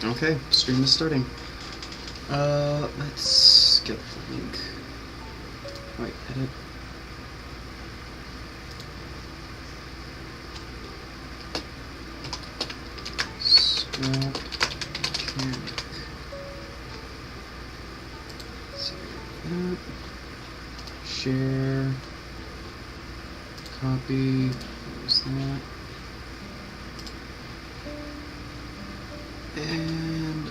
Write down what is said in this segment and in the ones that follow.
Okay, stream is starting. Let's get the link. Wait, edit. Scrap mechanic. Save that. Share. Copy. There's that. And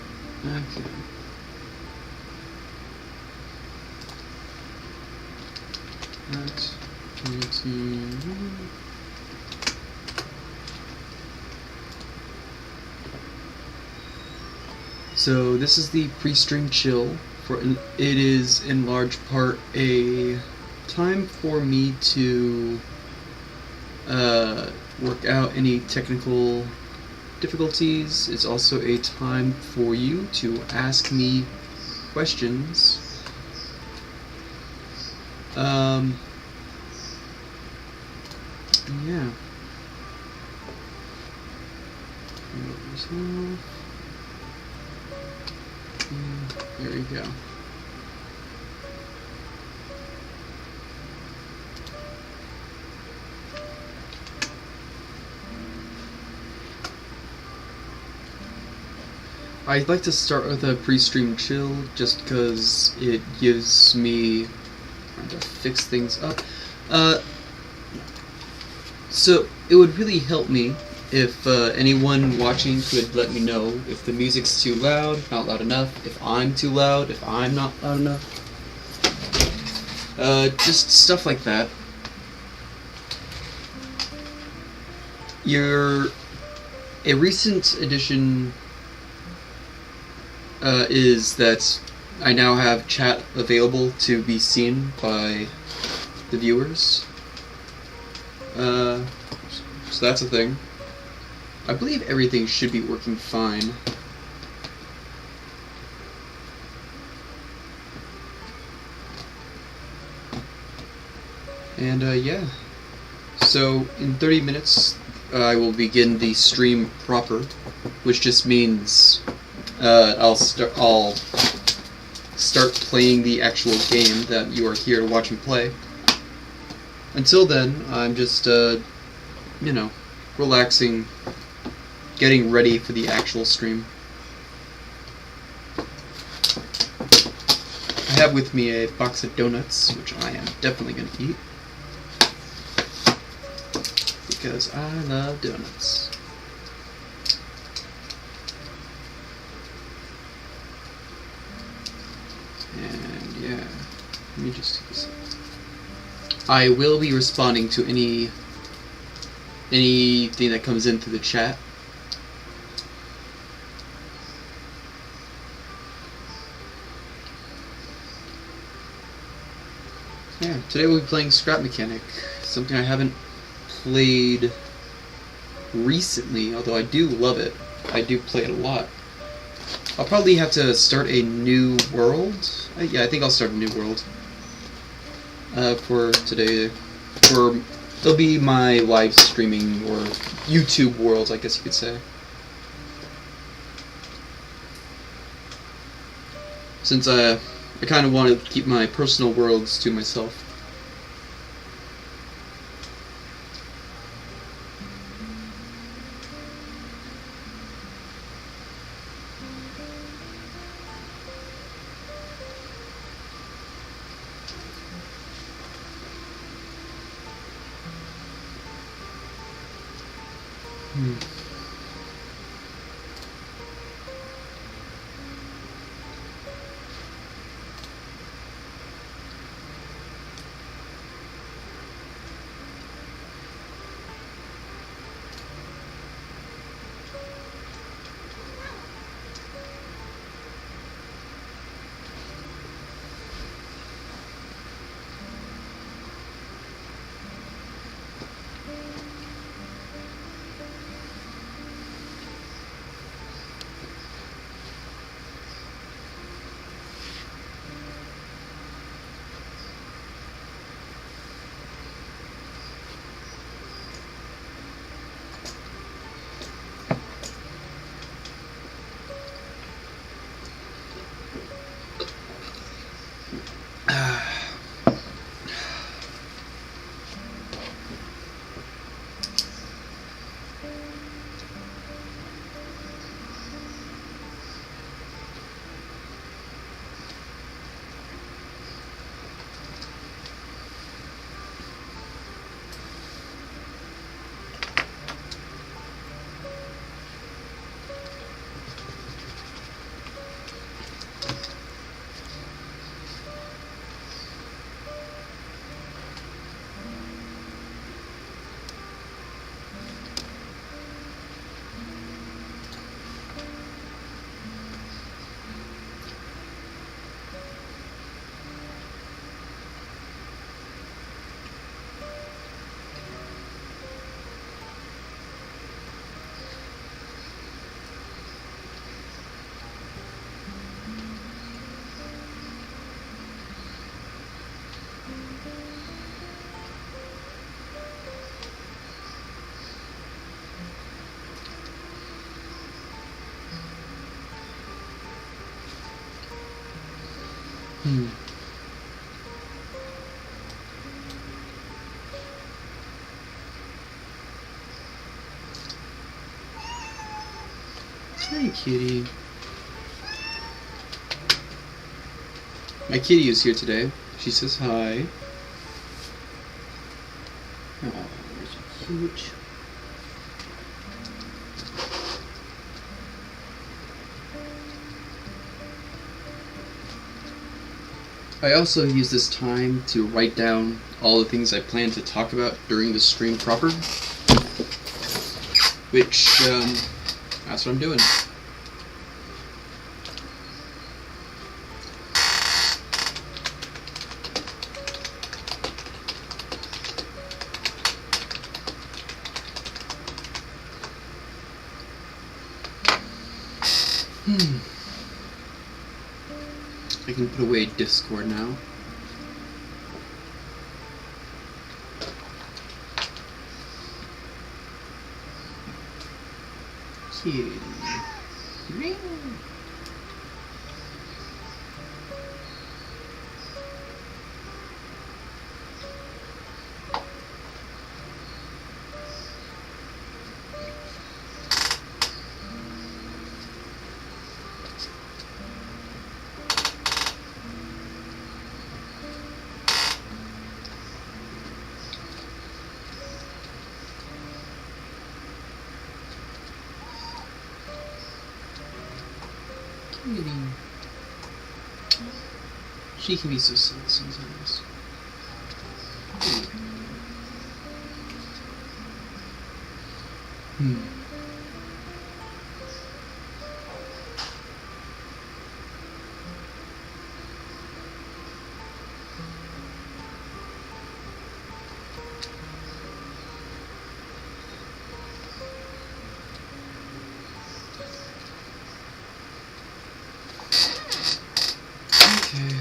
okay. That's so this is the pre-stream chill. It is in large part a time for me to work out any technical difficulties. It's also a time for you to ask me questions. Yeah. There we go. I'd like to start with a pre-stream chill just because it gives me time to fix things up. So it would really help me if anyone watching could let me know if the music's too loud, not loud enough, if I'm too loud, if I'm not loud enough. Just stuff like that. A recent addition is that I now have chat available to be seen by the viewers. So that's a thing. I believe everything should be working fine. And yeah. So in 30 minutes I will begin the stream proper, which just means I'll start playing the actual game that you are here to watch me play. Until then, I'm just you know, relaxing, getting ready for the actual stream. I have with me a box of donuts, which I am definitely going to eat, because I love donuts. And yeah, let me just take this out. I will be responding to anything that comes in through the chat. Yeah, today we'll be playing Scrap Mechanic, something I haven't played recently, although I do love it. I do play it a lot. I'll probably have to start a new world. Yeah, I think I'll start a new world for today. It'll be my live streaming or YouTube world, I guess you could say. Since I kind of want to keep my personal worlds to myself. Hey, kitty. My kitty is here today. She says hi. Oh, you're so cute. I also use this time to write down all the things I plan to talk about during the stream proper. Which, that's what I'm doing. I can put away Discord now. Kitty. She can be so silly sometimes. Okay.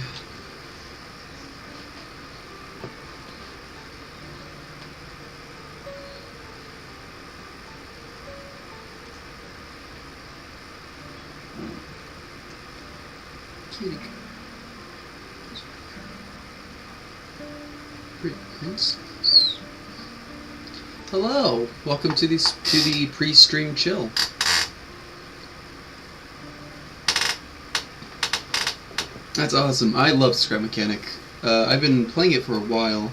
Kitty. Pretty princess. Hello, welcome to the pre-stream chill. That's awesome. I love Scrap Mechanic. I've been playing it for a while.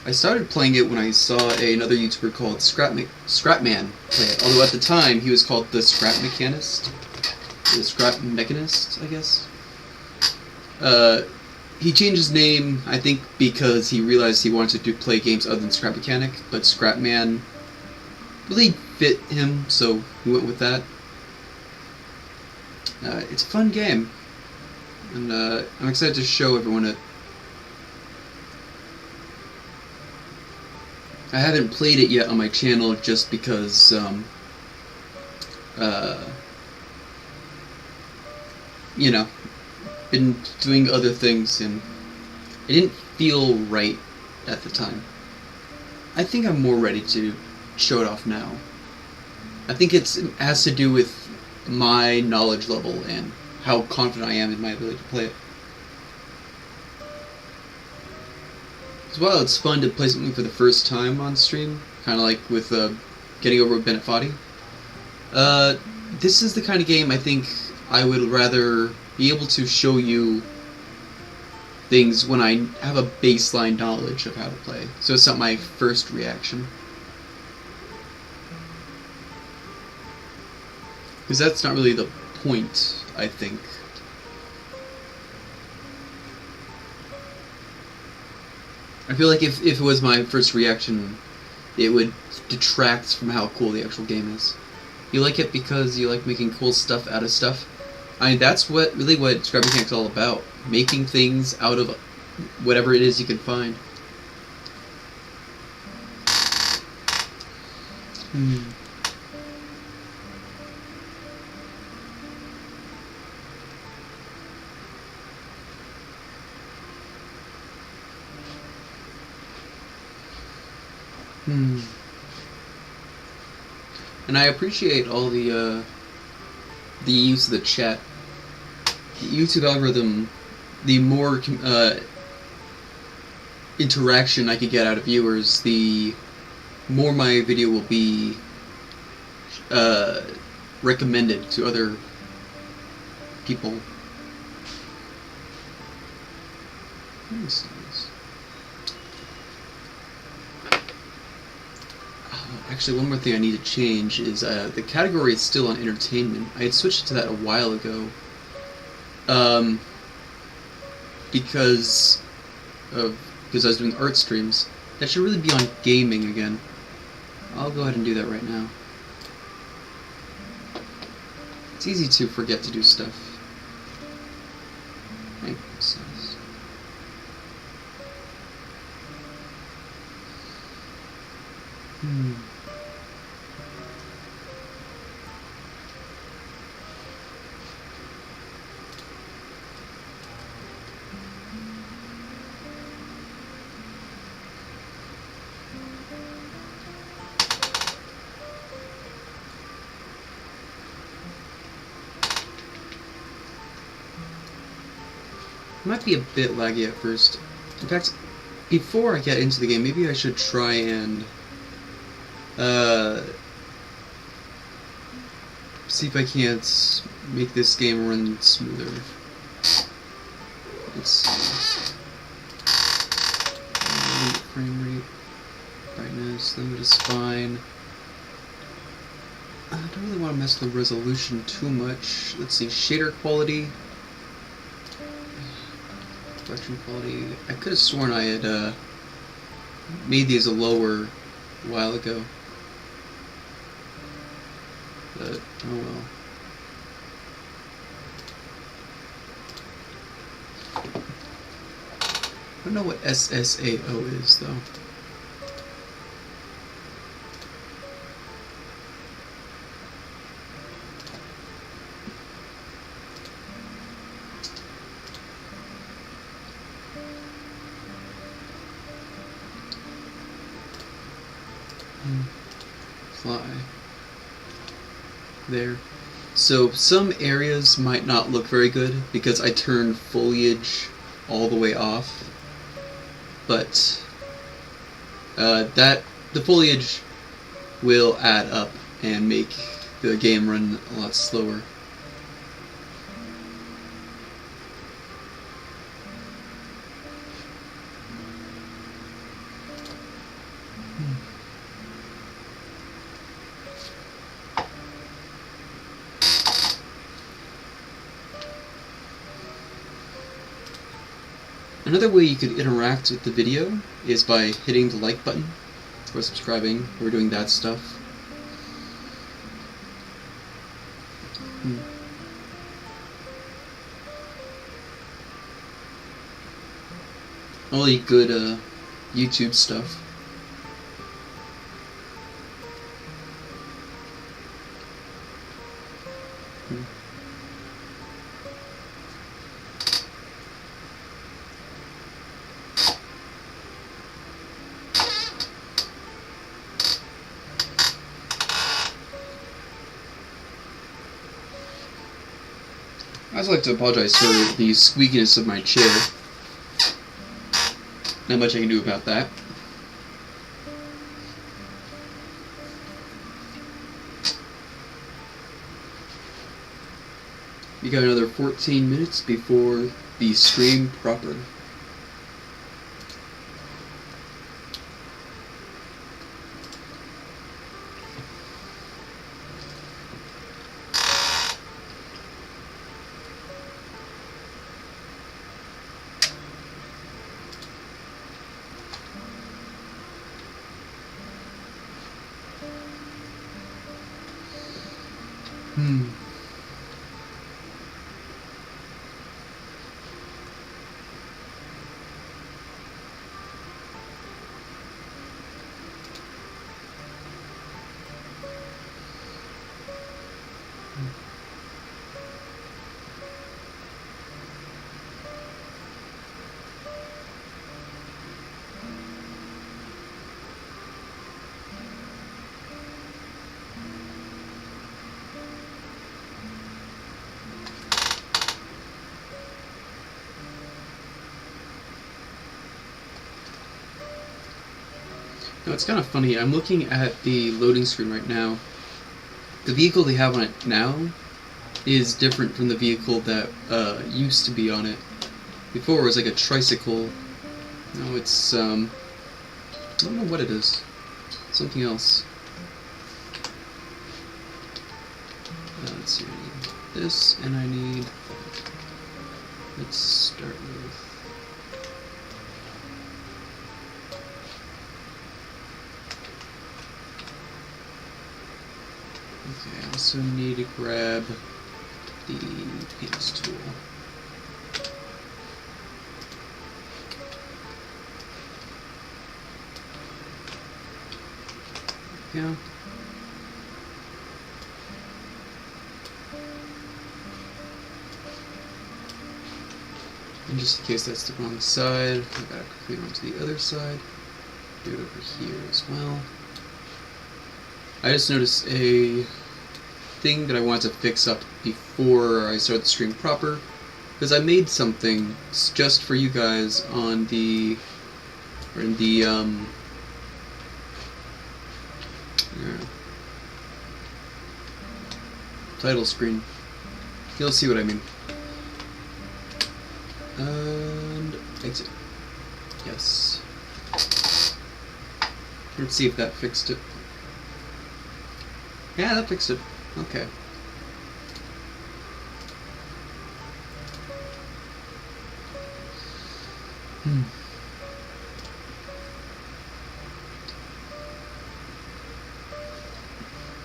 I started playing it when I saw another YouTuber called Scrapman play it. Although at the time he was called the Scrap Mechanist, the Scrap Mechanist, I guess. He changed his name, I think, because he realized he wanted to play games other than Scrap Mechanic, but Scrapman really fit him, so he went with that. It's a fun game, and I'm excited to show everyone it. I haven't played it yet on my channel just because, you know, been doing other things and it didn't feel right at the time. I think I'm more ready to show it off now. I think it has to do with my knowledge level and how confident I am in my ability to play it. As well, it's fun to play something for the first time on stream, kind of like with Getting Over with Bennett Foddy. This is the kind of game I think I would rather be able to show you things when I have a baseline knowledge of how to play. So it's not my first reaction. Because that's not really the point, I think. I feel like if it was my first reaction, it would detract from how cool the actual game is. You like it because you like making cool stuff out of stuff. I mean, that's really what Scrap Mechanic's all about. Making things out of whatever it is you can find. And I appreciate all the use of the chat. The YouTube algorithm the more interaction I can get out of viewers, the more my video will be recommended to other people. Actually, one more thing I need to change is the category is still on entertainment. I had switched to that a while ago because I was doing art streams. That should really be on gaming again. I'll go ahead and do that right now. It's easy to forget to do stuff. It might be a bit laggy at first. In fact, before I get into the game, maybe I should try and see if I can't make this game run smoother. Let's see. Frame rate, brightness, limit is fine. I don't really want to mess with the resolution too much. Let's see, shader quality. Production quality. I could have sworn I had made these a lower a while ago. But, oh well. I don't know what SSAO is, though. Fly. There. So some areas might not look very good because I turned foliage all the way off, but the foliage will add up and make the game run a lot slower. Another way you could interact with the video is by hitting the like button, or subscribing, or doing that stuff. Only good YouTube stuff. I'd also like to apologize for the squeakiness of my chair. Not much I can do about that. We got another 14 minutes before the stream proper. Now it's kind of funny. I'm looking at the loading screen right now. The vehicle they have on it now is different from the vehicle that used to be on it. Before it was like a tricycle. Now it's I don't know what it is. Something else. Let's see. I need this, and I need. Let's start with. Okay, I also need to grab the paints tool. Yeah. And just in case that's the wrong side, I gotta quickly run to the other side. Do it over here as well. I just noticed a thing that I wanted to fix up before I start the stream proper, because I made something just for you guys on the, or in the title screen. You'll see what I mean. And exit. Yes. Let's see if that fixed it. Yeah, that fixed it. Okay.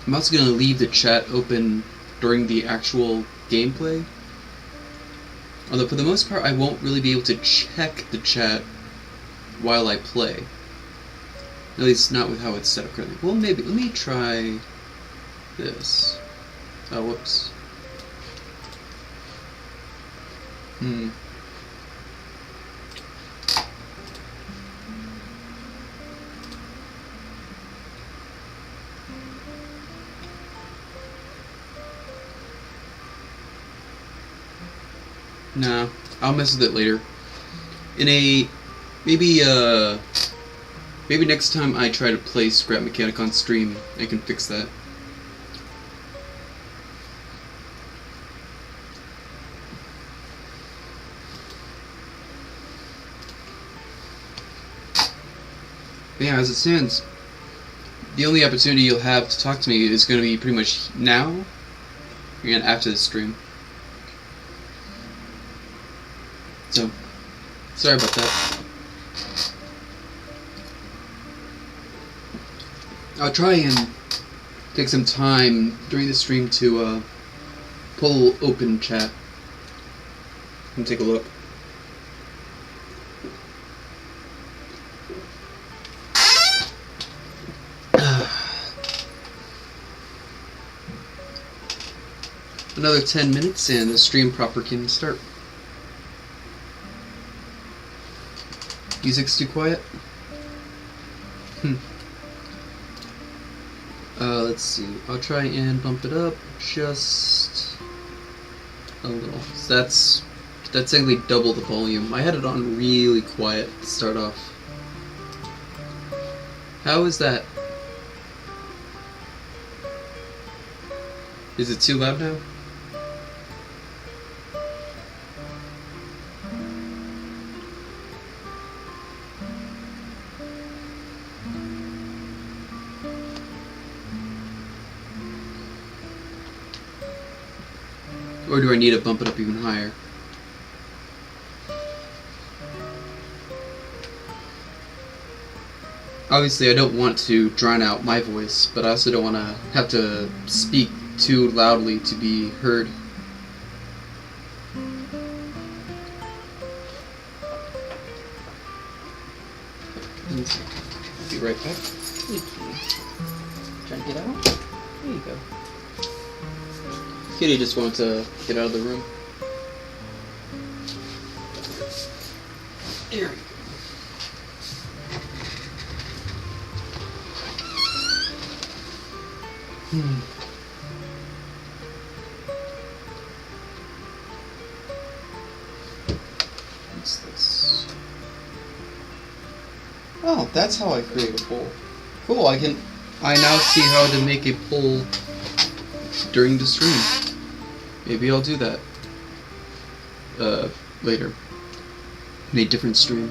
I'm also going to leave the chat open during the actual gameplay. Although for the most part I won't really be able to check the chat while I play. At least not with how it's set up currently. Well, maybe. Let me try this. Oh, whoops. Nah, I'll mess with it later. In a maybe next time I try to play Scrap Mechanic on stream, I can fix that. But yeah, as it stands, the only opportunity you'll have to talk to me is going to be pretty much now and after the stream. So, sorry about that. I'll try and take some time during the stream to pull open chat and take a look. Another 10 minutes and the stream proper can start. Music's too quiet? Let's see. I'll try and bump it up just a little. So that's technically double the volume. I had it on really quiet to start off. How is that? Is it too loud now? Or do I need to bump it up even higher? Obviously I don't want to drown out my voice, but I also don't want to have to speak too loudly to be heard. I'll be right back. Thank you. Trying to get out? There you go. Kitty just wanted to get out of the room. There we go. What's this? Oh, that's how I create a bowl. Cool, I now see how to make a poll during the stream. Maybe I'll do that later. In a different stream.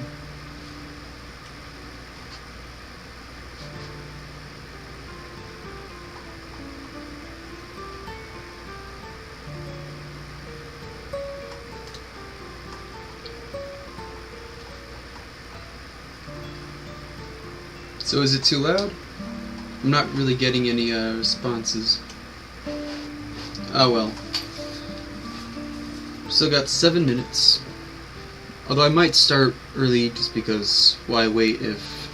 So is it too loud? I'm not really getting any responses. Oh well. Still got 7 minutes. Although I might start early just because why wait if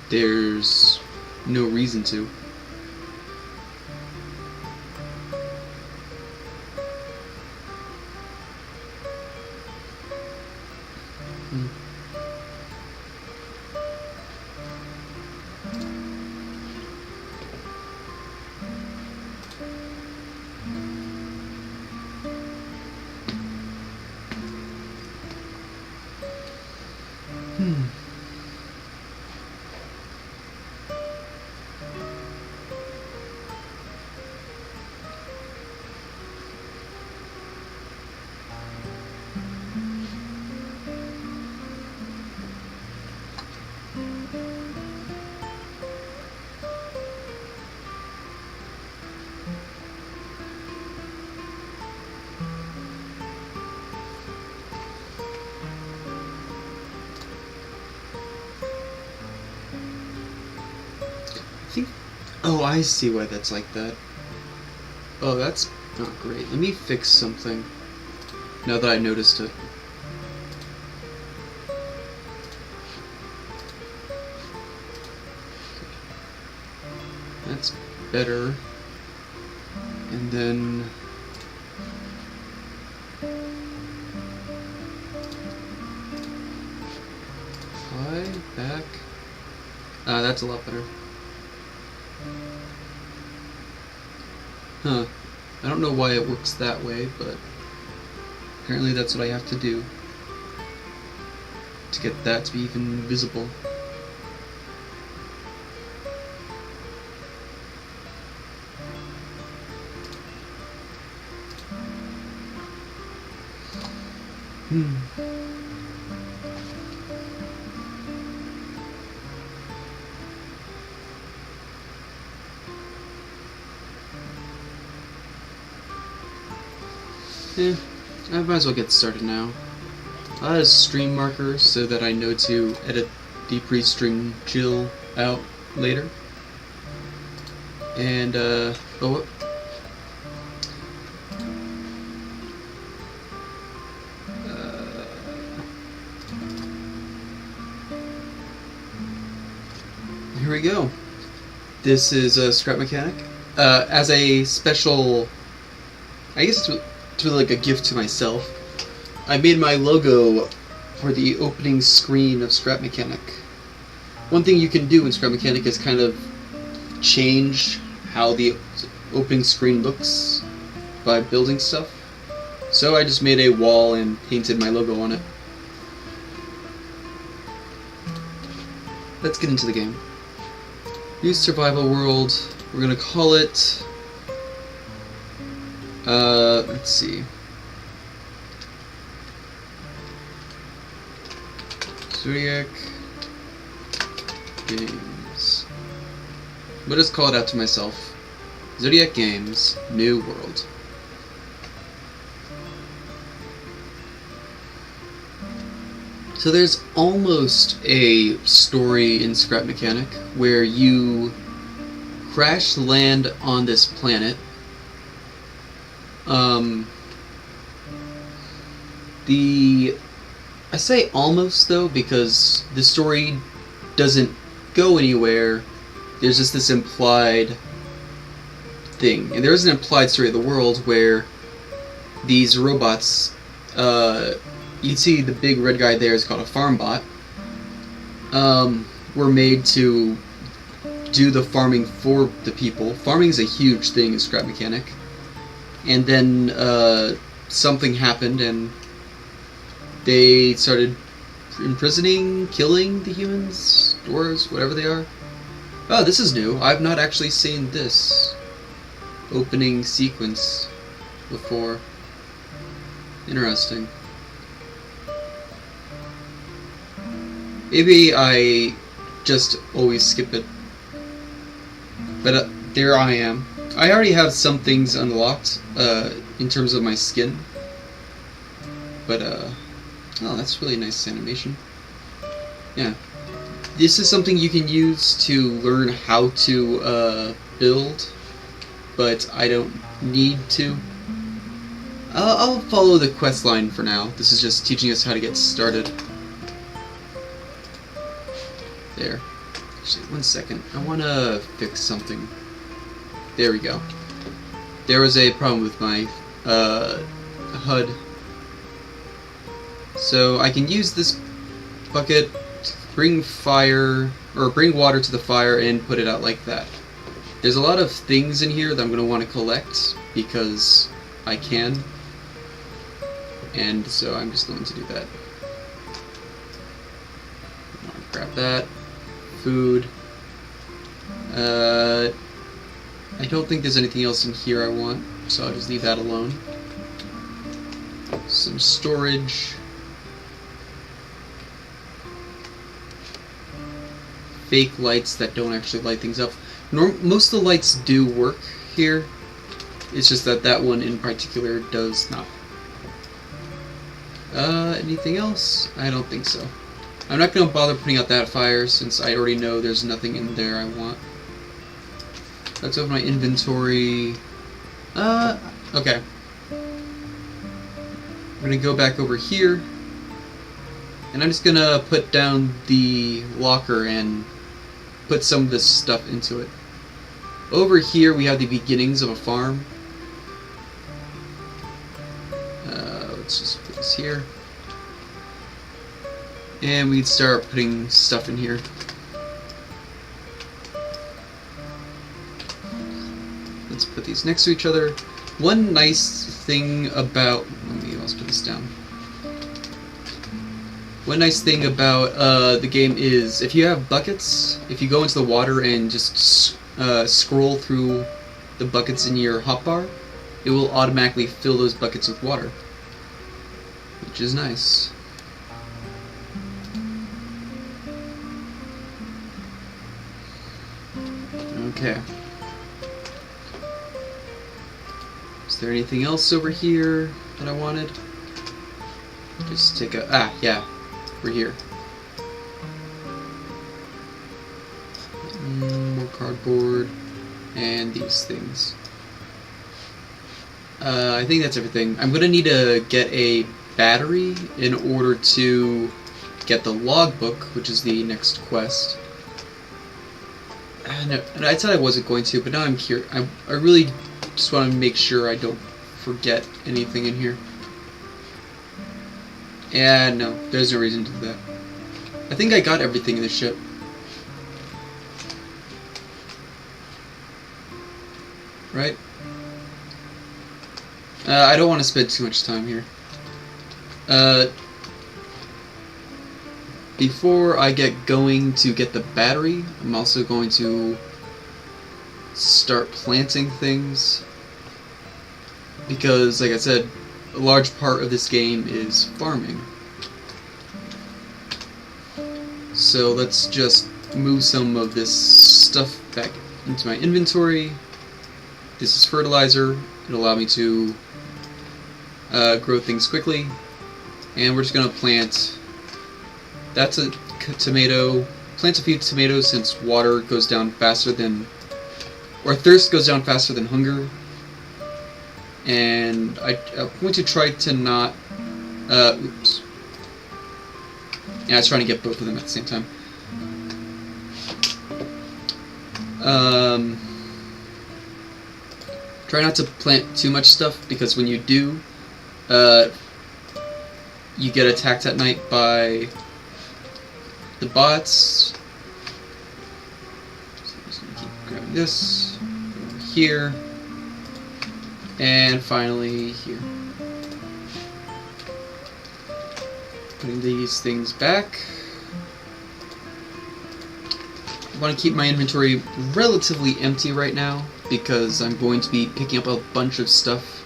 there's no reason to. Oh, I see why that's like that. Oh, that's not great. Let me fix something now that I noticed it. That's better. And then fly back. That's a lot better. Huh. I don't know why it works that way, but apparently that's what I have to do to get that to be even visible. I might as well get started now. I'll add a stream marker so that I know to edit the pre-stream chill out later. And, oh, here we go. This is a Scrap Mechanic. As a special, I guess it's really like a gift to myself, I made my logo for the opening screen of Scrap Mechanic. One thing you can do in Scrap Mechanic is kind of change how the opening screen looks by building stuff. So I just made a wall and painted my logo on it. Let's get into the game. New survival world. We're gonna call it let's see. Zodiak Games. I'll just call it out to myself. Zodiak Games, New World. So there's almost a story in Scrap Mechanic where you crash land on this planet. I say almost though because the story doesn't go anywhere. There's just this implied thing, and there is an implied story of the world where these robots, you see the big red guy there is called a farm bot, were made to do the farming for the people. Farming is a huge thing in Scrap Mechanic. And then something happened and they started imprisoning, killing the humans, dwarves, whatever they are. Oh, this is new. I've not actually seen this opening sequence before. Interesting. Maybe I just always skip it. But there I am. I already have some things unlocked in terms of my skin. But, oh, that's really nice animation. Yeah. This is something you can use to learn how to build, but I don't need to. I'll follow the quest line for now. This is just teaching us how to get started. There. Actually, 1 second. I want to fix something. There we go. There was a problem with my HUD. So I can use this bucket to bring fire, or bring water to the fire and put it out like that. There's a lot of things in here that I'm going to want to collect because I can. And so I'm just going to do that. Grab that. Food. I don't think there's anything else in here I want, so I'll just leave that alone. Some storage. Fake lights that don't actually light things up. Most of the lights do work here. It's just that that one in particular does not. Anything else? I don't think so. I'm not going to bother putting out that fire since I already know there's nothing in there I want. Let's open my inventory. Okay. I'm going to go back over here. And I'm just going to put down the locker and put some of this stuff into it. Over here we have the beginnings of a farm. Let's just put this here. And we'd start putting stuff in here. Let's put these next to each other. One nice thing about... let me also put this down. One nice thing about the game is if you have buckets, if you go into the water and just scroll through the buckets in your hotbar, it will automatically fill those buckets with water, which is nice. Okay. Is there anything else over here that I wanted? Just take a... yeah. We're here. More cardboard. And these things. I think that's everything. I'm gonna need to get a battery in order to get the logbook, which is the next quest. No, I said I wasn't going to, but now I'm here. I really just want to make sure I don't forget anything in here. Yeah, no, there's no reason to do that. I think I got everything in the ship. Right? I don't want to spend too much time here. Before I get going to get the battery, I'm also going to start planting things. Because, like I said, a large part of this game is farming. So let's just move some of this stuff back into my inventory. This is fertilizer. It'll allow me to grow things quickly. And we're just going to plant... that's a tomato. Plant a few tomatoes since water goes down faster than... or thirst goes down faster than hunger. And I'm going to try to not... oops. Yeah, I was trying to get both of them at the same time. Try not to plant too much stuff, because when you do, you get attacked at night by the bots. So I'm just going to keep grabbing this, over here, and finally here. Putting these things back. want to keep my inventory relatively empty right now because I'm going to be picking up a bunch of stuff.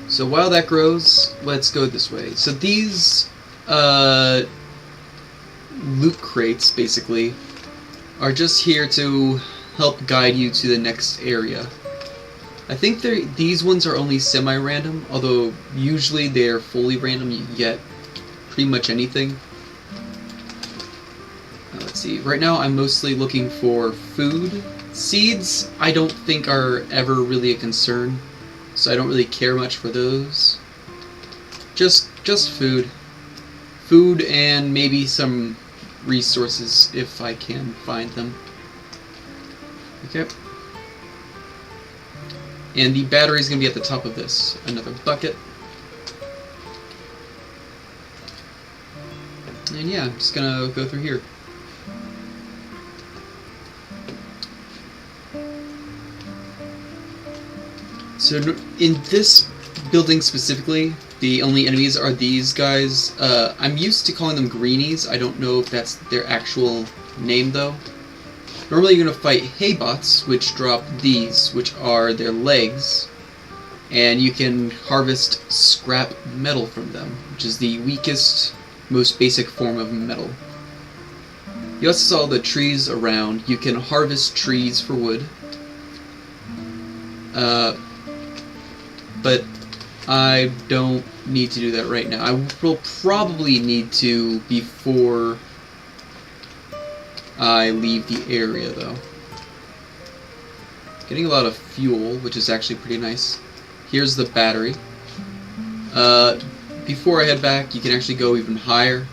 So while that grows, let's go this way. So these loot crates, basically, are just here to help guide you to the next area. I think these ones are only semi-random, although usually they're fully random. You can get pretty much anything. Let's see. Right now I'm mostly looking for food. Seeds I don't think are ever really a concern, so I don't really care much for those. Just food. Food and maybe some resources if I can find them. Okay. And the battery is going to be at the top of this. Another bucket. And yeah, I'm just going to go through here. So in this building specifically, the only enemies are these guys. I'm used to calling them greenies. I don't know if that's their actual name though. Normally you're going to fight haybots, which drop these, which are their legs, and you can harvest scrap metal from them, which is the weakest, most basic form of metal. You also saw the trees around. You can harvest trees for wood. But I don't need to do that right now. I will probably need to before I leave the area, though. Getting a lot of fuel, which is actually pretty nice. Here's the battery. Before I head back, you can actually go even higher.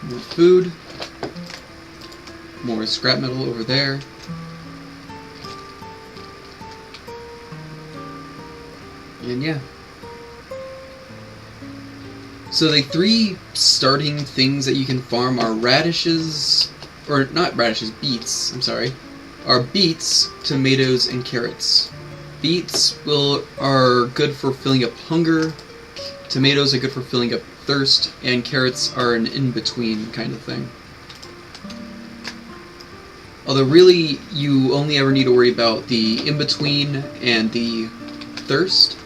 More food. More scrap metal over there. And yeah. So the three starting things that you can farm are radishes, or not radishes, beets, I'm sorry, are beets, tomatoes, and carrots. Beets are good for filling up hunger, tomatoes are good for filling up thirst, and carrots are an in-between kind of thing. Although really, you only ever need to worry about the in-between and the thirst.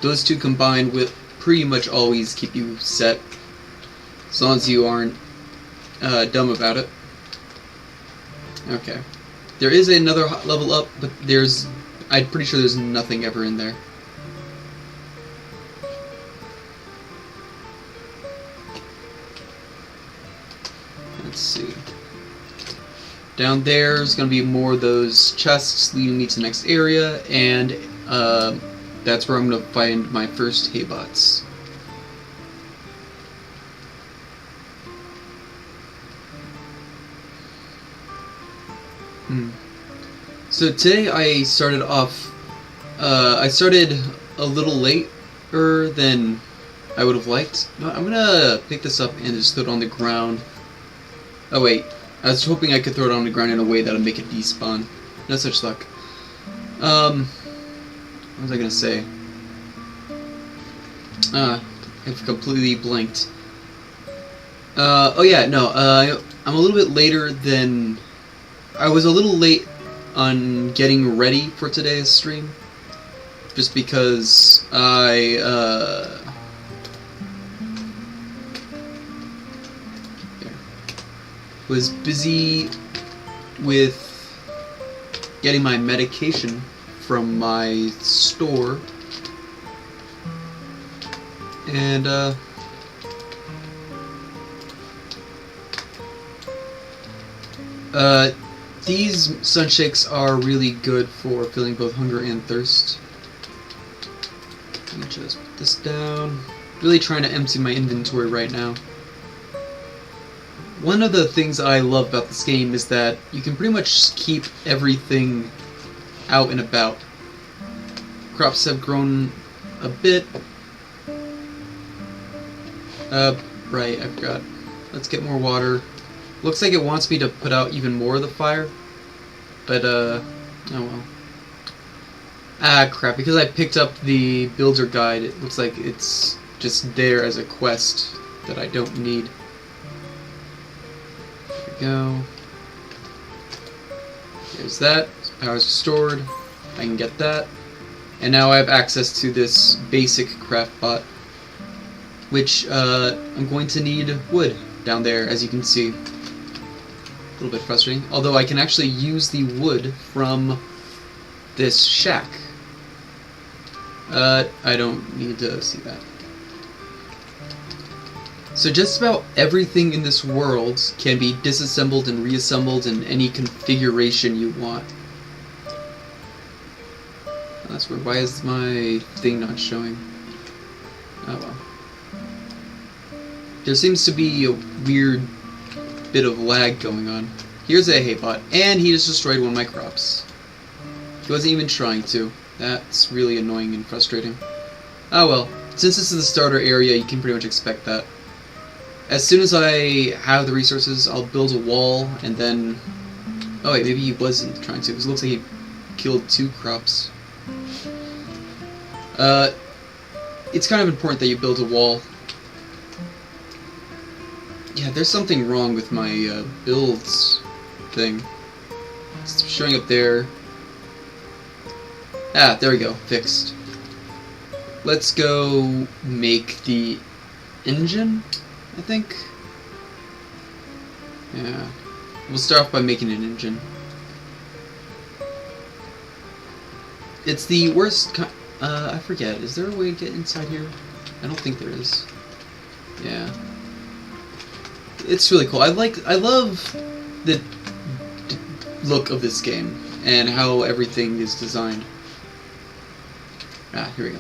Those two combined with pretty much always keep you set, as long as you aren't dumb about it. Okay. There is another level up, but I'm pretty sure there's nothing ever in there. Let's see. Down there's going to be more of those chests leading me to the next area, and that's where I'm going to find my first haybots. So today I started off, I started a little later than I would have liked. No, I'm going to pick this up and just throw it on the ground. Oh wait, I was hoping I could throw it on the ground in a way that would make it despawn. No such luck. What was I gonna say? I've completely blanked. Oh yeah, no, I'm a little bit later than... I was a little late on getting ready for today's stream, just because I, was busy with getting my medication from my store, and these sunshakes are really good for filling both hunger and thirst. Let me just put this down. Really trying to empty my inventory right now. One of the things I love about this game is that you can pretty much keep everything out and about. Crops have grown a bit. Right, I forgot. Let's get more water. Looks like it wants me to put out even more of the fire. But, oh well. Ah, crap. Because I picked up the builder guide, it looks like it's just there as a quest. that I don't need. There we go. There's that. Power's restored. I can get that. And now I have access to this basic craft bot, which I'm going to need wood down there, as you can see. A little bit frustrating. Although I can actually use the wood from this shack. I don't need to see that. So just about everything in this world can be disassembled and reassembled in any configuration you want. That's weird. Why is my thing not showing? Oh well. There seems to be a weird bit of lag going on. Here's a hay bot, and he just destroyed one of my crops. He wasn't even trying to. That's really annoying and frustrating. Oh well. Since this is the starter area, you can pretty much expect that. As soon as I have the resources, I'll build a wall, and then... Oh wait, maybe he wasn't trying to, because it looks like he killed 2 crops. It's kind of important that you build a wall. Yeah, there's something wrong with my builds thing. It's showing up there. Ah, there we go, fixed. Let's go make the engine, I think. Yeah, we'll start off by making an engine. It's the worst kind. I forget. Is there a way to get inside here? I don't think there is. Yeah. It's really cool. I love the look of this game and how everything is designed. Ah, here we go.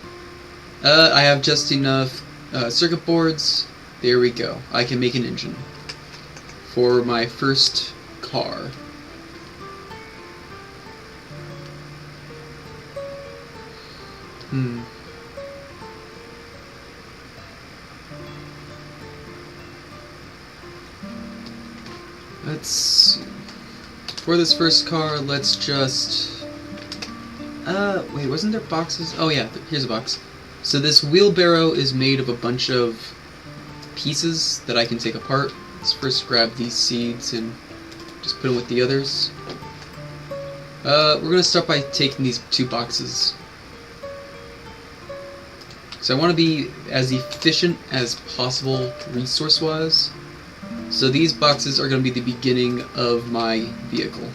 I have just enough circuit boards. There we go. I can make an engine for my first car. Let's see. For this first car, let's just... wait, wasn't there boxes? Oh yeah, here's a box. So this wheelbarrow is made of a bunch of pieces that I can take apart. Let's first grab these seeds and just put them with the others. We're gonna start by taking these 2 boxes. So I want to be as efficient as possible resource-wise. So these boxes are going to be the beginning of my vehicle.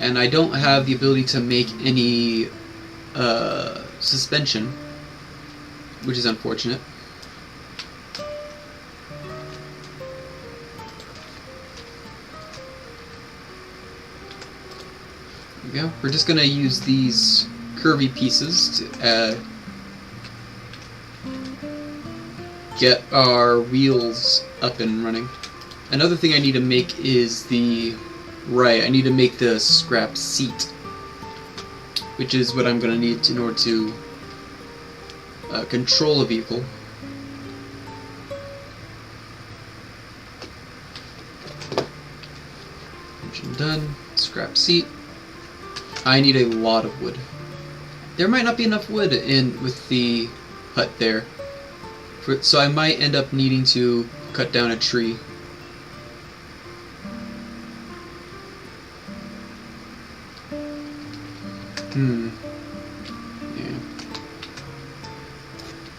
And I don't have the ability to make any suspension, which is unfortunate. There we go. We're just going to use these curvy pieces to get our wheels up and running. Another thing I need to make is I need to make the scrap seat, which is what I'm going to need in order to control a vehicle. Engine done. Scrap seat. I need a lot of wood. There might not be enough wood with the hut there, so I might end up needing to cut down a tree. Yeah.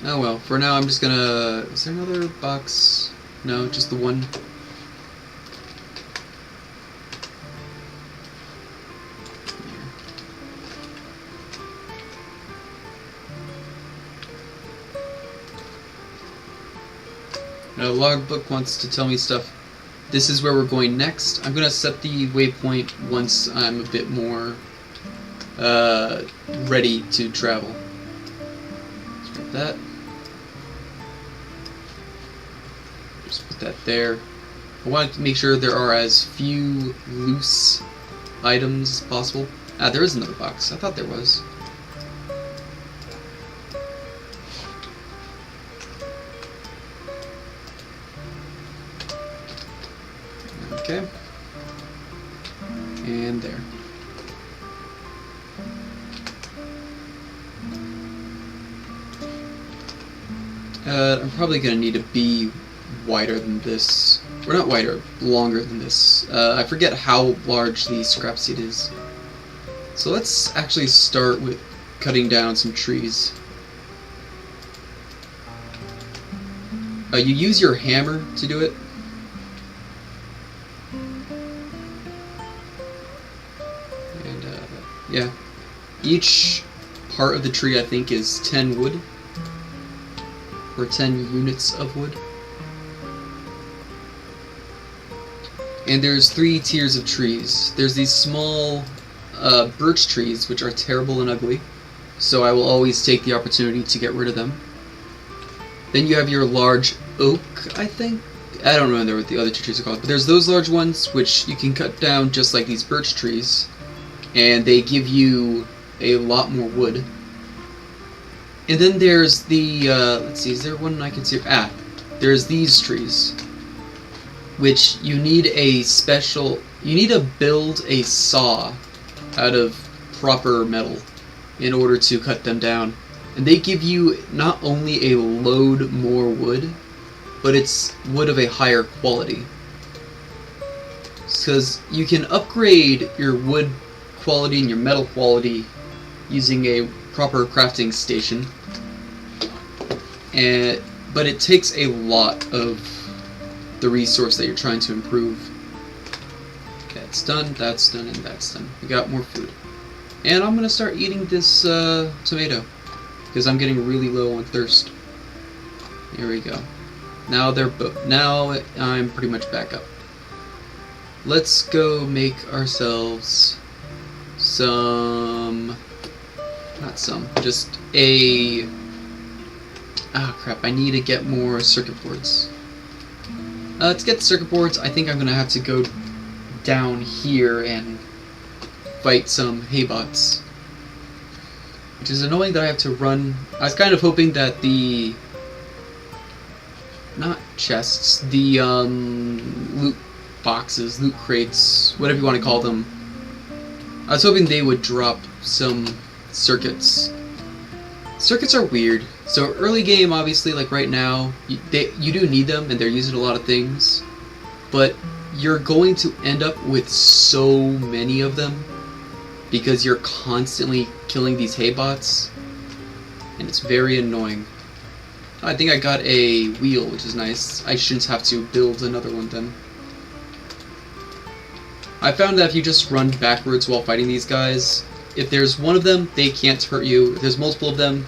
Oh well, for now I'm just gonna... Is there another box? No, just the one. A logbook wants to tell me stuff. This is where we're going next. I'm gonna set the waypoint once I'm a bit more ready to travel. Let's grab that. Just put that there. I want to make sure there are as few loose items as possible. Ah, there is another box. I thought there was. Okay. And there. I'm probably gonna need to be wider than this. Or not wider, longer than this. I forget how large the scrap seed is. So let's actually start with cutting down some trees. You use your hammer to do it. And yeah, each part of the tree I think is 10 wood, or 10 units of wood. And there's 3 tiers of trees. There's these small birch trees, which are terrible and ugly, so I will always take the opportunity to get rid of them. Then you have your large oak, I think? I don't remember what the other 2 trees are called, but there's those large ones which you can cut down just like these birch trees, and they give you a lot more wood. And then there's the, let's see, is there one I can see? Ah, there's these trees, which you need a special, you need to build a saw out of proper metal in order to cut them down. And they give you not only a load more wood, but it's wood of a higher quality. Because you can upgrade your wood quality and your metal quality using a proper crafting station. But it takes a lot of the resource that you're trying to improve. Okay, that's done, and that's done. We got more food. And I'm gonna start eating this tomato, because I'm getting really low on thirst. Here we go. Now now I'm pretty much back up. Let's go make ourselves some, just a, ah crap, I need to get more circuit boards. To get the circuit boards, I think I'm gonna have to go down here and fight some haybots. Which is annoying that I have to run. I was kind of hoping that the, not chests, the loot boxes, loot crates, whatever you want to call them, I was hoping they would drop some circuits. Circuits are weird. So early game, obviously, like right now, you do need them, and they're used in a lot of things, but you're going to end up with so many of them because you're constantly killing these haybots, and it's very annoying. I think I got a wheel, which is nice. I shouldn't have to build another one then. I found that if you just run backwards while fighting these guys, if there's one of them, they can't hurt you. If there's multiple of them,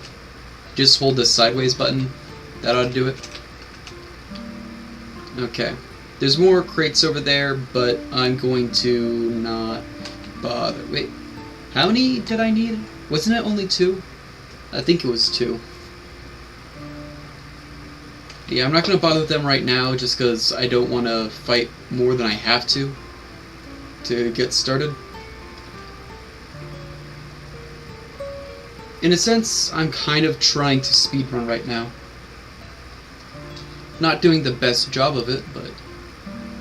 just hold the sideways button. That ought to do it. Okay. There's more crates over there, but I'm going to not bother. Wait. How many did I need? Wasn't it only 2? I think it was 2. Yeah, I'm not going to bother with them right now just because I don't want to fight more than I have to get started. In a sense, I'm kind of trying to speedrun right now. Not doing the best job of it, but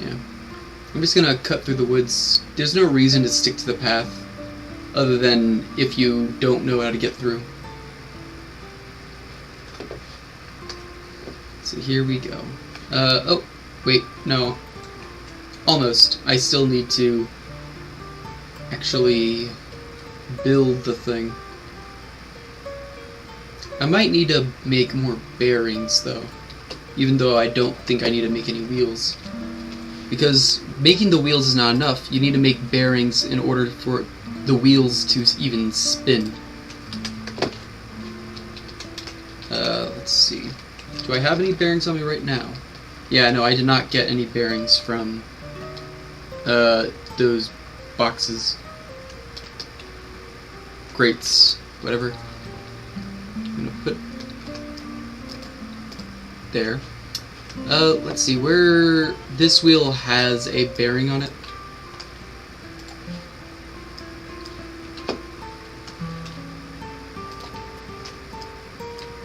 yeah. I'm just going to cut through the woods. There's no reason to stick to the path, other than if you don't know how to get through. So here we go. Oh, wait, no. Almost. I still need to actually build the thing. I might need to make more bearings, though. Even though I don't think I need to make any wheels. Because making the wheels is not enough. You need to make bearings in order for the wheels to even spin. Let's see. Do I have any bearings on me right now? Yeah, no, I did not get any bearings from those boxes. Crates, whatever. I'm gonna put there. Let's see, where this wheel has a bearing on it.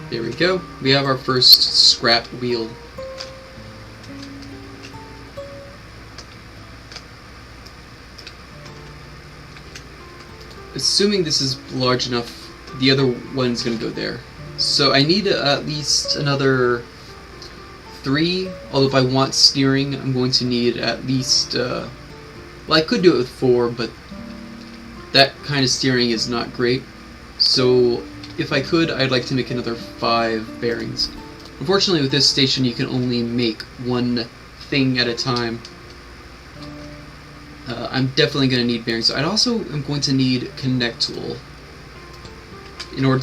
There we go. We have our first scrap wheel. Assuming this is large enough, the other one's gonna go there. So I need at least another 3, although if I want steering, I'm going to need at least, well, I could do it with 4, but that kind of steering is not great. So if I could, I'd like to make another 5 bearings. Unfortunately, with this station, you can only make one thing at a time. I'm definitely going to need bearings. So I'd also am going to need connect tool in order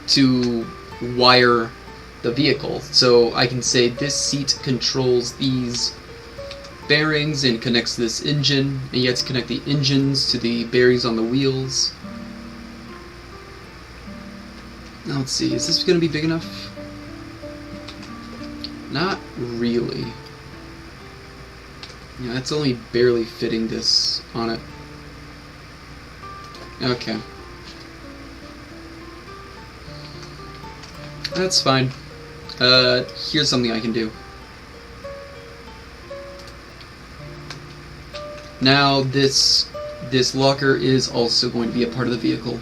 to wire the vehicle. So I can say this seat controls these bearings and connects to this engine, and you have to connect the engines to the bearings on the wheels. Now let's see, is this going to be big enough? Not really. Yeah, it's only barely fitting this on it. Okay. That's fine. Here's something I can do. Now this locker is also going to be a part of the vehicle,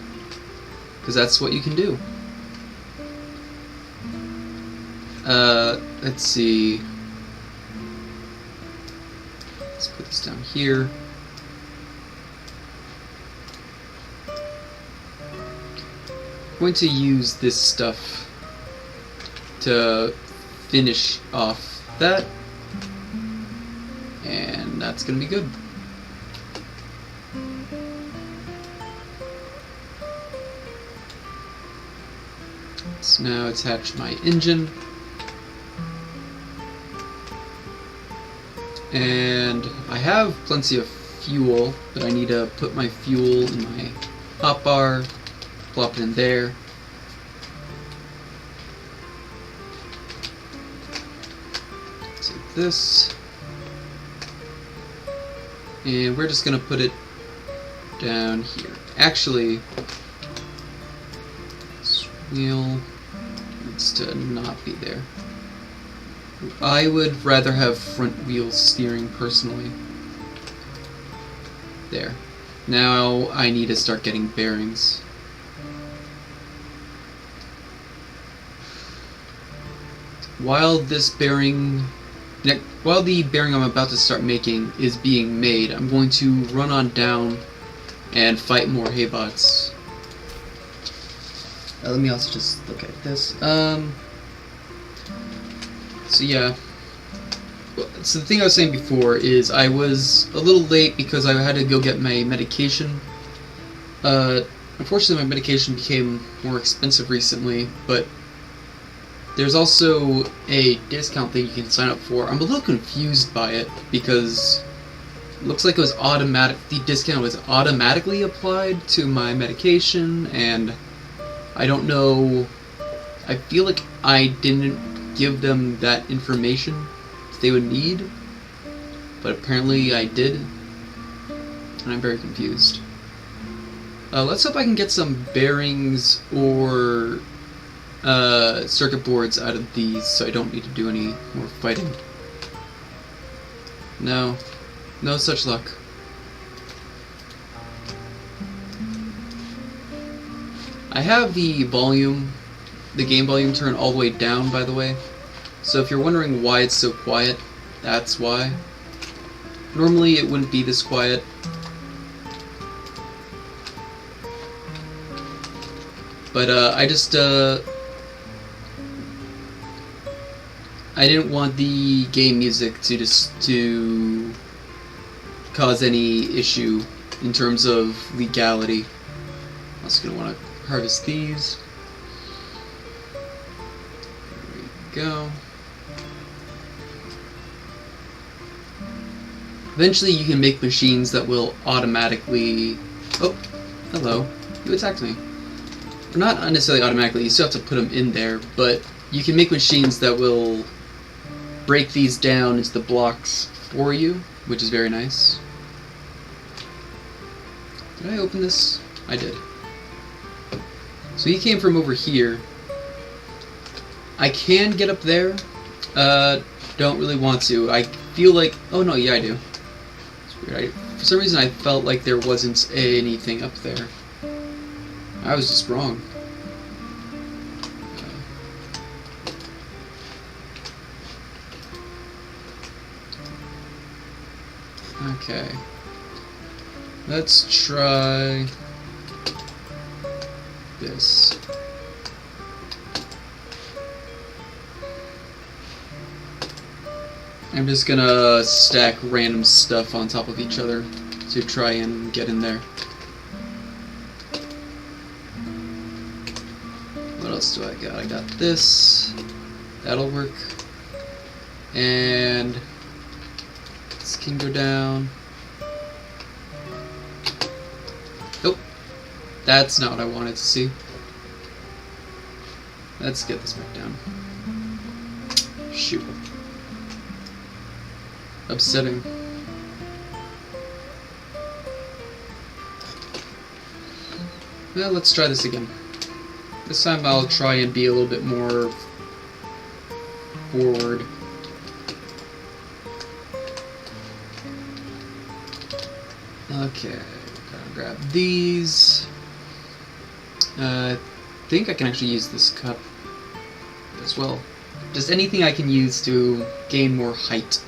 because that's what you can do. Let's see. Let's put this down here. I'm going to use this stuff to finish off that, and that's gonna be good. Let's now attach my engine, and I have plenty of fuel, but I need to put my fuel in my hotbar, plop it in there. Take this, and we're just gonna put it down here. Actually, this wheel needs to not be there. I would rather have front wheel steering personally. There. Now I need to start getting bearings. While the bearing I'm about to start making is being made, I'm going to run on down and fight more haybots. Let me also just look at this. So yeah. So the thing I was saying before is I was a little late because I had to go get my medication. Unfortunately, my medication became more expensive recently, but there's also a discount thing you can sign up for. I'm a little confused by it because it looks like it was the discount was automatically applied to my medication, and I don't know, I feel like I didn't give them that information they would need, but apparently I did, and I'm very confused. Let's hope I can get some bearings or circuit boards out of these so I don't need to do any more fighting. No such luck. I have the game volume turned all the way down, by the way, so if you're wondering why it's so quiet, that's why. Normally it wouldn't be this quiet. But I didn't want the game music to cause any issue in terms of legality. I'm also gonna want to harvest these. There we go. Eventually you can make machines that will automatically... Oh, hello. You attacked me. Or not necessarily automatically, you still have to put them in there, but you can make machines that will break these down into the blocks for you, which is very nice. Did I open this? I did. So he came from over here. I can get up there. Don't really want to. I feel like... Oh no, yeah I do. It's weird. For some reason I felt like there wasn't anything up there. I was just wrong. Okay. Let's try this. I'm just gonna stack random stuff on top of each other to try and get in there. What else do I got? I got this. That'll work. And this can go down. Nope. That's not what I wanted to see. Let's get this back down. Shoot. Upsetting. Well, let's try this again. This time I'll try and be a little bit more forward. Okay, gotta grab these. I think I can actually use this cup as well. Just anything I can use to gain more height.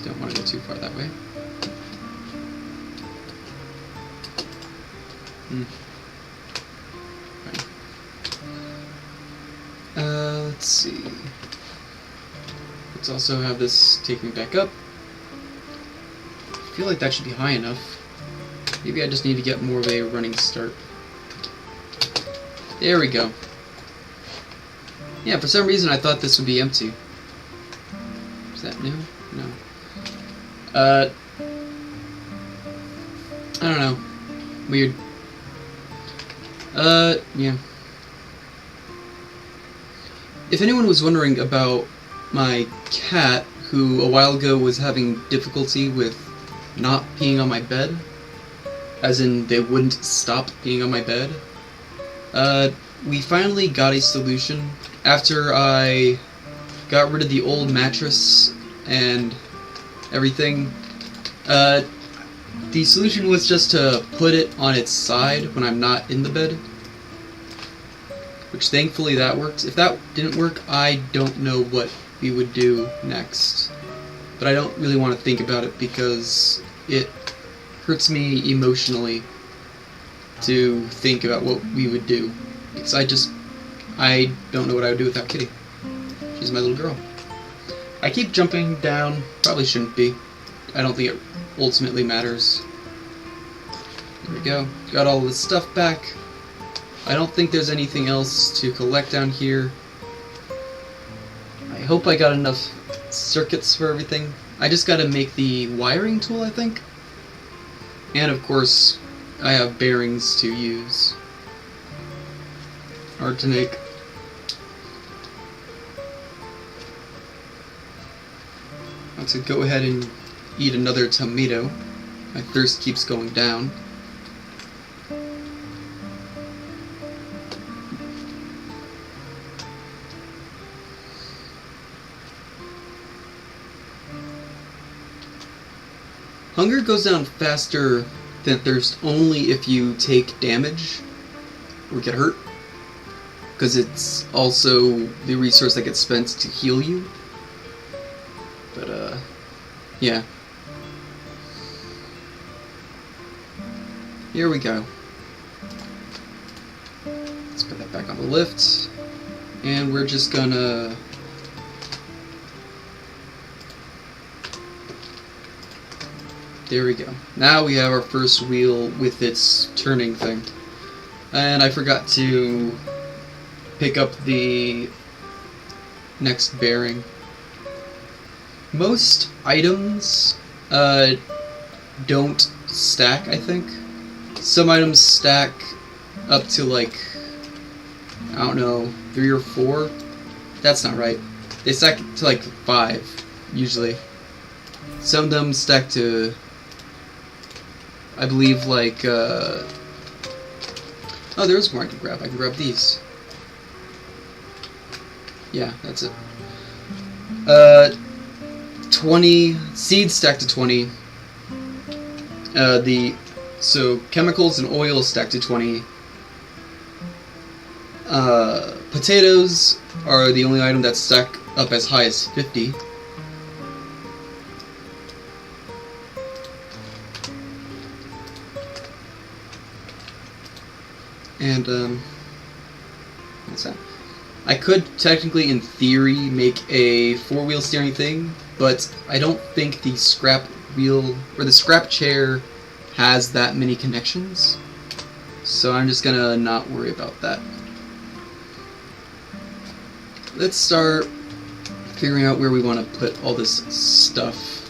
Don't want to go too far that way. Fine. Let's see. Let's also have this take me back up. I feel like that should be high enough. Maybe I just need to get more of a running start. There we go. Yeah, for some reason I thought this would be empty. Is that new? No. I don't know. Weird. Yeah. If anyone was wondering about my cat, who a while ago was having difficulty with not peeing on my bed, as in they wouldn't stop peeing on my bed, we finally got a solution after I got rid of the old mattress and everything. The solution was just to put it on its side when I'm not in the bed, which thankfully that worked. If that didn't work, I don't know what we would do next. But I don't really want to think about it because it hurts me emotionally to think about what we would do. Because I don't know what I would do without Kitty. She's my little girl. I keep jumping down. Probably shouldn't be. I don't think it ultimately matters. There we go. Got all this stuff back. I don't think there's anything else to collect down here. I hope I got enough circuits for everything. I just gotta make the wiring tool, I think. And of course, I have bearings to use. Hard to make. Want to go ahead and eat another tomato. My thirst keeps going down. Hunger goes down faster than thirst only if you take damage or get hurt, because it's also the resource that gets spent to heal you. But yeah. Here we go. Let's put that back on the lift, and we're just gonna there we go. Now we have our first wheel with its turning thing. And I forgot to pick up the next bearing. Most items don't stack, I think. Some items stack up to like, I don't know, 3 or 4. That's not right. They stack to like 5, usually. Some of them stack to, I believe, like, oh, there's more I can grab. I can grab these. Yeah, that's it. 20, seeds stack to 20. So chemicals and oil stack to 20. Potatoes are the only item that stack up as high as 50. And, what's that? I could technically, in theory, make a four-wheel steering thing, but I don't think the scrap wheel, or the scrap chair, has that many connections. So I'm just gonna not worry about that. Let's start figuring out where we want to put all this stuff.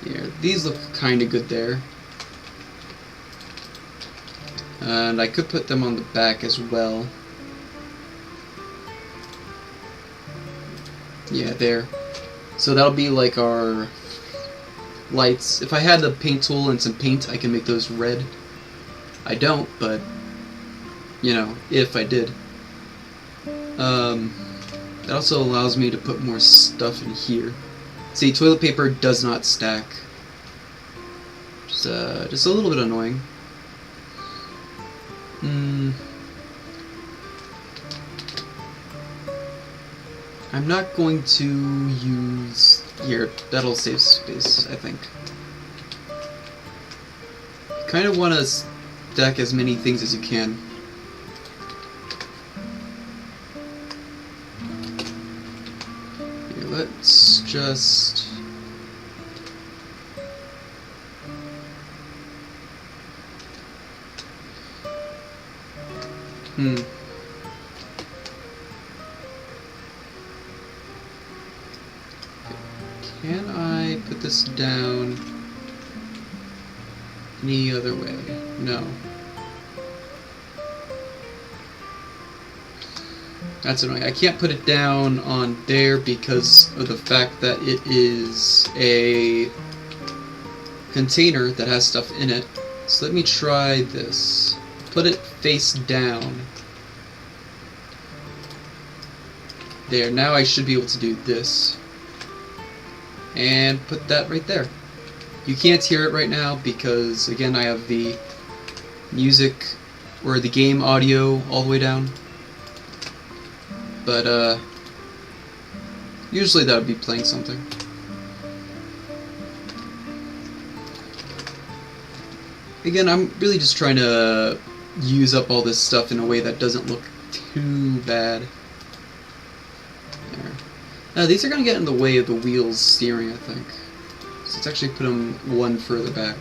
Yeah, these look kind of good there. And I could put them on the back as well. Yeah, there. So that'll be like our lights. If I had a paint tool and some paint, I can make those red. I don't, but, you know, if I did. That also allows me to put more stuff in here. See, toilet paper does not stack. Just a little bit annoying. I'm not going to use... Here, that'll save space, I think. Kind of want to stack as many things as you can. Here, let's just... Can I put this down any other way? No. That's annoying. I can't put it down on there because of the fact that it is a container that has stuff in it. So let me try this. Put it face down. There, now I should be able to do this. And put that right there. You can't hear it right now because, again, I have the music or the game audio all the way down. But, usually that would be playing something. Again, I'm really just trying to use up all this stuff in a way that doesn't look too bad. There. Now, these are going to get in the way of the wheels steering, I think. So let's actually put them one further back.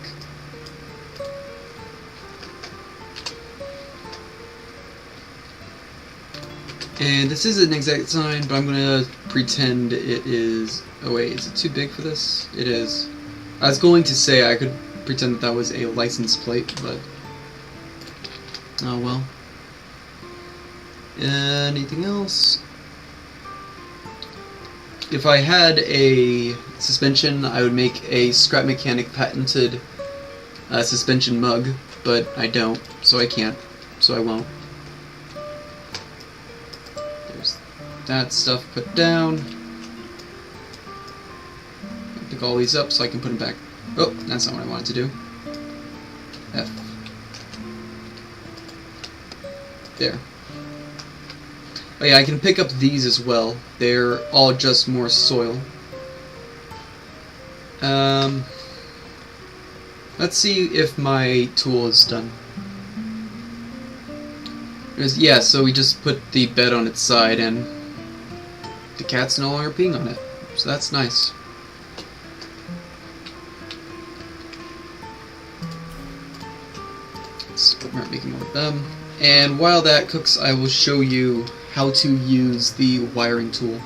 And this isn't an exact design, but I'm going to pretend it is... Oh wait, is it too big for this? It is. I was going to say I could pretend that was a license plate, but... Oh well. Anything else? If I had a suspension, I would make a Scrap Mechanic patented suspension mug, but I don't, so I can't, so I won't. There's that stuff put down. Pick all these up so I can put them back. Oh, that's not what I wanted to do. F. There. Oh yeah, I can pick up these as well. They're all just more soil. Let's see if my tool is done. Yeah, so we just put the bed on its side and the cat's no longer peeing on it. So that's nice. Let's start making more of them. And while that cooks, I will show you how to use the wiring tool.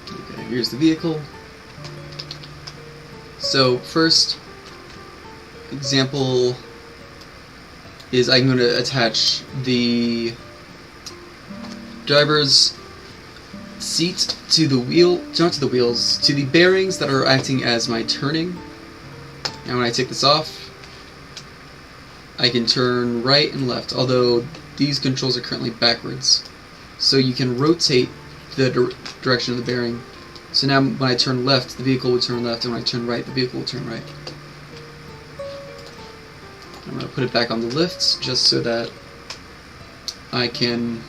Okay, here's the vehicle. So first example is I'm going to attach the driver's seat to the wheel, not to the wheels, to the bearings that are acting as my turning. And when I take this off, I can turn right and left, although these controls are currently backwards. So you can rotate the direction of the bearing So now when I turn left, the vehicle would turn left, and when I turn right, the vehicle will turn right. I'm going to put it back on the lifts just so that I can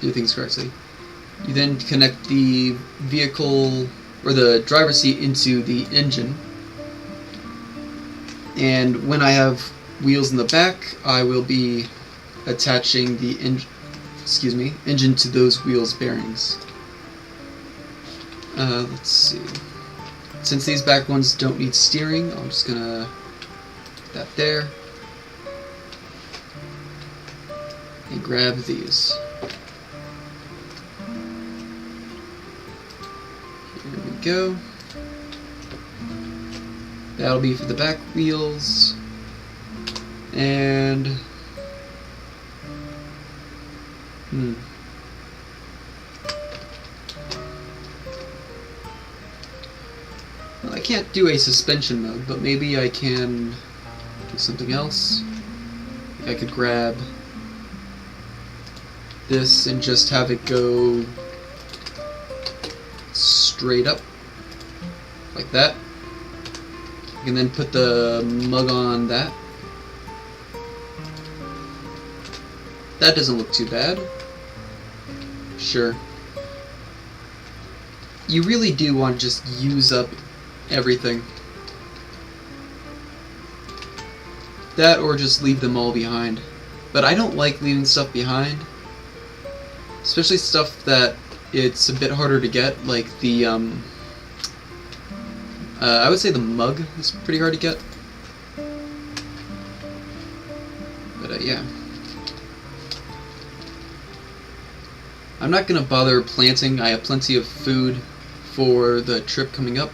do things correctly. You then connect the vehicle, or the driver's seat, into the engine. And when I have wheels in the back, I will be attaching the engine to those wheels bearings. Let's see. Since these back ones don't need steering, I'm just gonna put that there and grab these. Here we go. That'll be for the back wheels. And well, I can't do a suspension mode, but maybe I can do something else. I could grab this and just have it go straight up like that. I can then put the mug on that. That doesn't look too bad. Sure. You really do want to just use up everything. That or just leave them all behind. But I don't like leaving stuff behind. Especially stuff that it's a bit harder to get, like the, I would say the mug is pretty hard to get. But, yeah. I'm not going to bother planting. I have plenty of food for the trip coming up.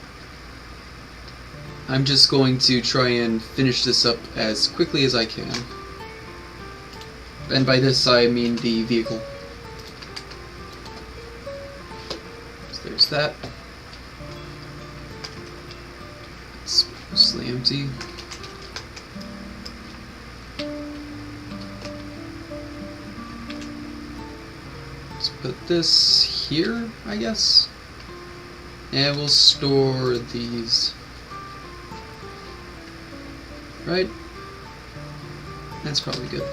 I'm just going to try and finish this up as quickly as I can. And by this I mean the vehicle. So there's that. It's mostly empty. Let's put this here, I guess. And we'll store these. Right? That's probably good.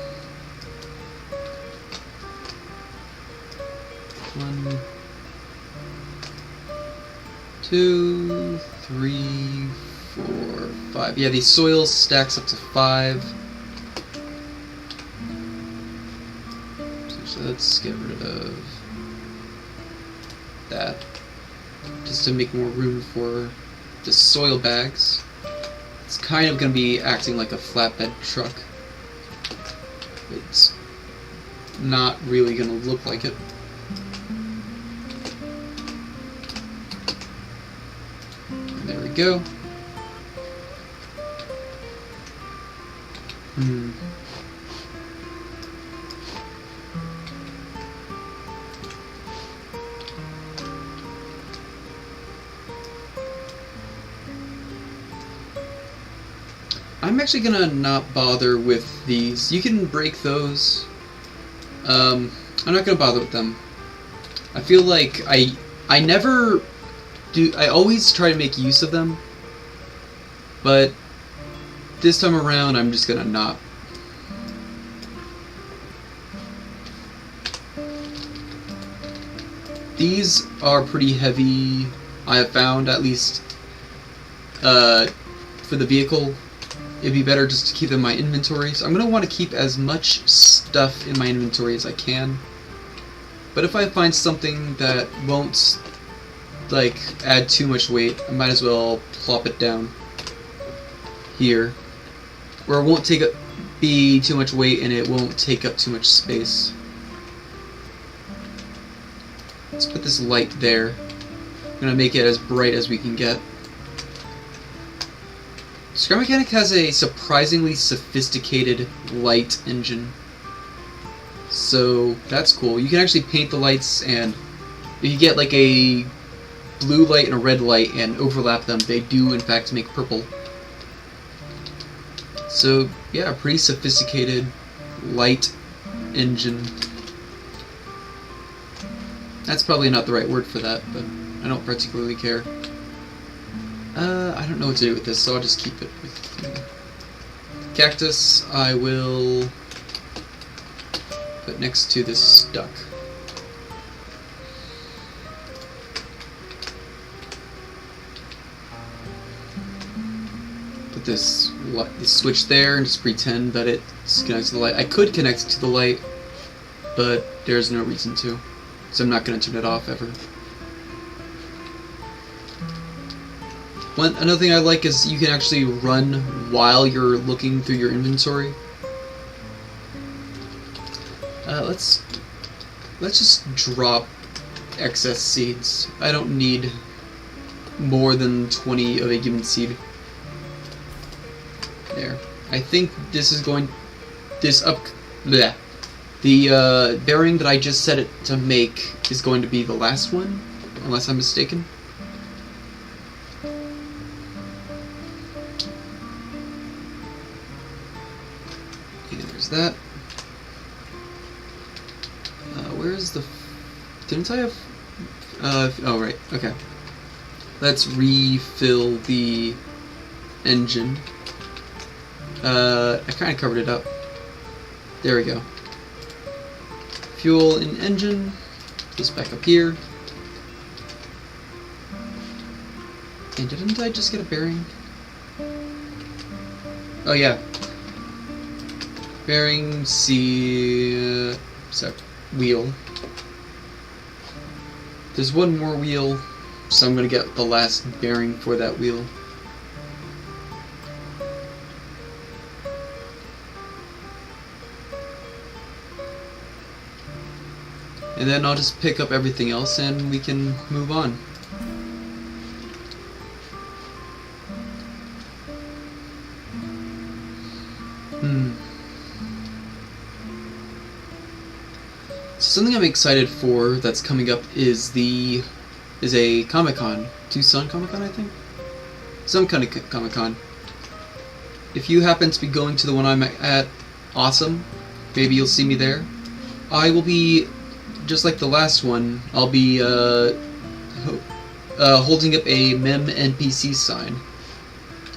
1, 2, 3, 4, 5. Yeah, the soil stacks up to 5. So let's get rid of that. Just to make more room for the soil bags. It's kind of going to be acting like a flatbed truck. It's not really going to look like it. And there we go. I'm actually gonna not bother with these. You can break those. I'm not gonna bother with them. I feel like I never do. I always try to make use of them, but this time around I'm just gonna not. These are pretty heavy. I have found, at least for the vehicle. It'd be better just to keep them in my inventory. So I'm going to want to keep as much stuff in my inventory as I can. But if I find something that won't, like, add too much weight, I might as well plop it down here. Where it won't be too much weight and it won't take up too much space. Let's put this light there. I'm going to make it as bright as we can get. Scrap Mechanic has a surprisingly sophisticated light engine. So that's cool. You can actually paint the lights, and if you get like a blue light and a red light and overlap them, they do in fact make purple. So yeah, a pretty sophisticated light engine. That's probably not the right word for that, but I don't particularly care. I don't know what to do with this, so I'll just keep it with me. Cactus I will put next to this duck. Put this switch there and just pretend that it's connected to the light. I could connect it to the light, but there's no reason to, so I'm not going to turn it off ever. Another thing I like is you can actually run while you're looking through your inventory. Let's just drop excess seeds. I don't need more than 20 of a given seed. There. I think this is going... The bearing that I just set it to make is going to be the last one, unless I'm mistaken. And there's that. Where's the... Didn't I have... oh, right. Okay. Let's refill the engine. I kind of covered it up. There we go. Fuel in engine. This back up here. And didn't I just get a bearing? Oh yeah. Bearing C. Wheel. There's one more wheel, so I'm gonna get the last bearing for that wheel. And then I'll just pick up everything else and we can move on. Something I'm excited for that's coming up is a Comic-Con. Tucson Comic-Con, I think? Some kind of Comic-Con. If you happen to be going to the one I'm at, awesome. Maybe you'll see me there. I will be, just like the last one, I'll be holding up a MEM NPC sign.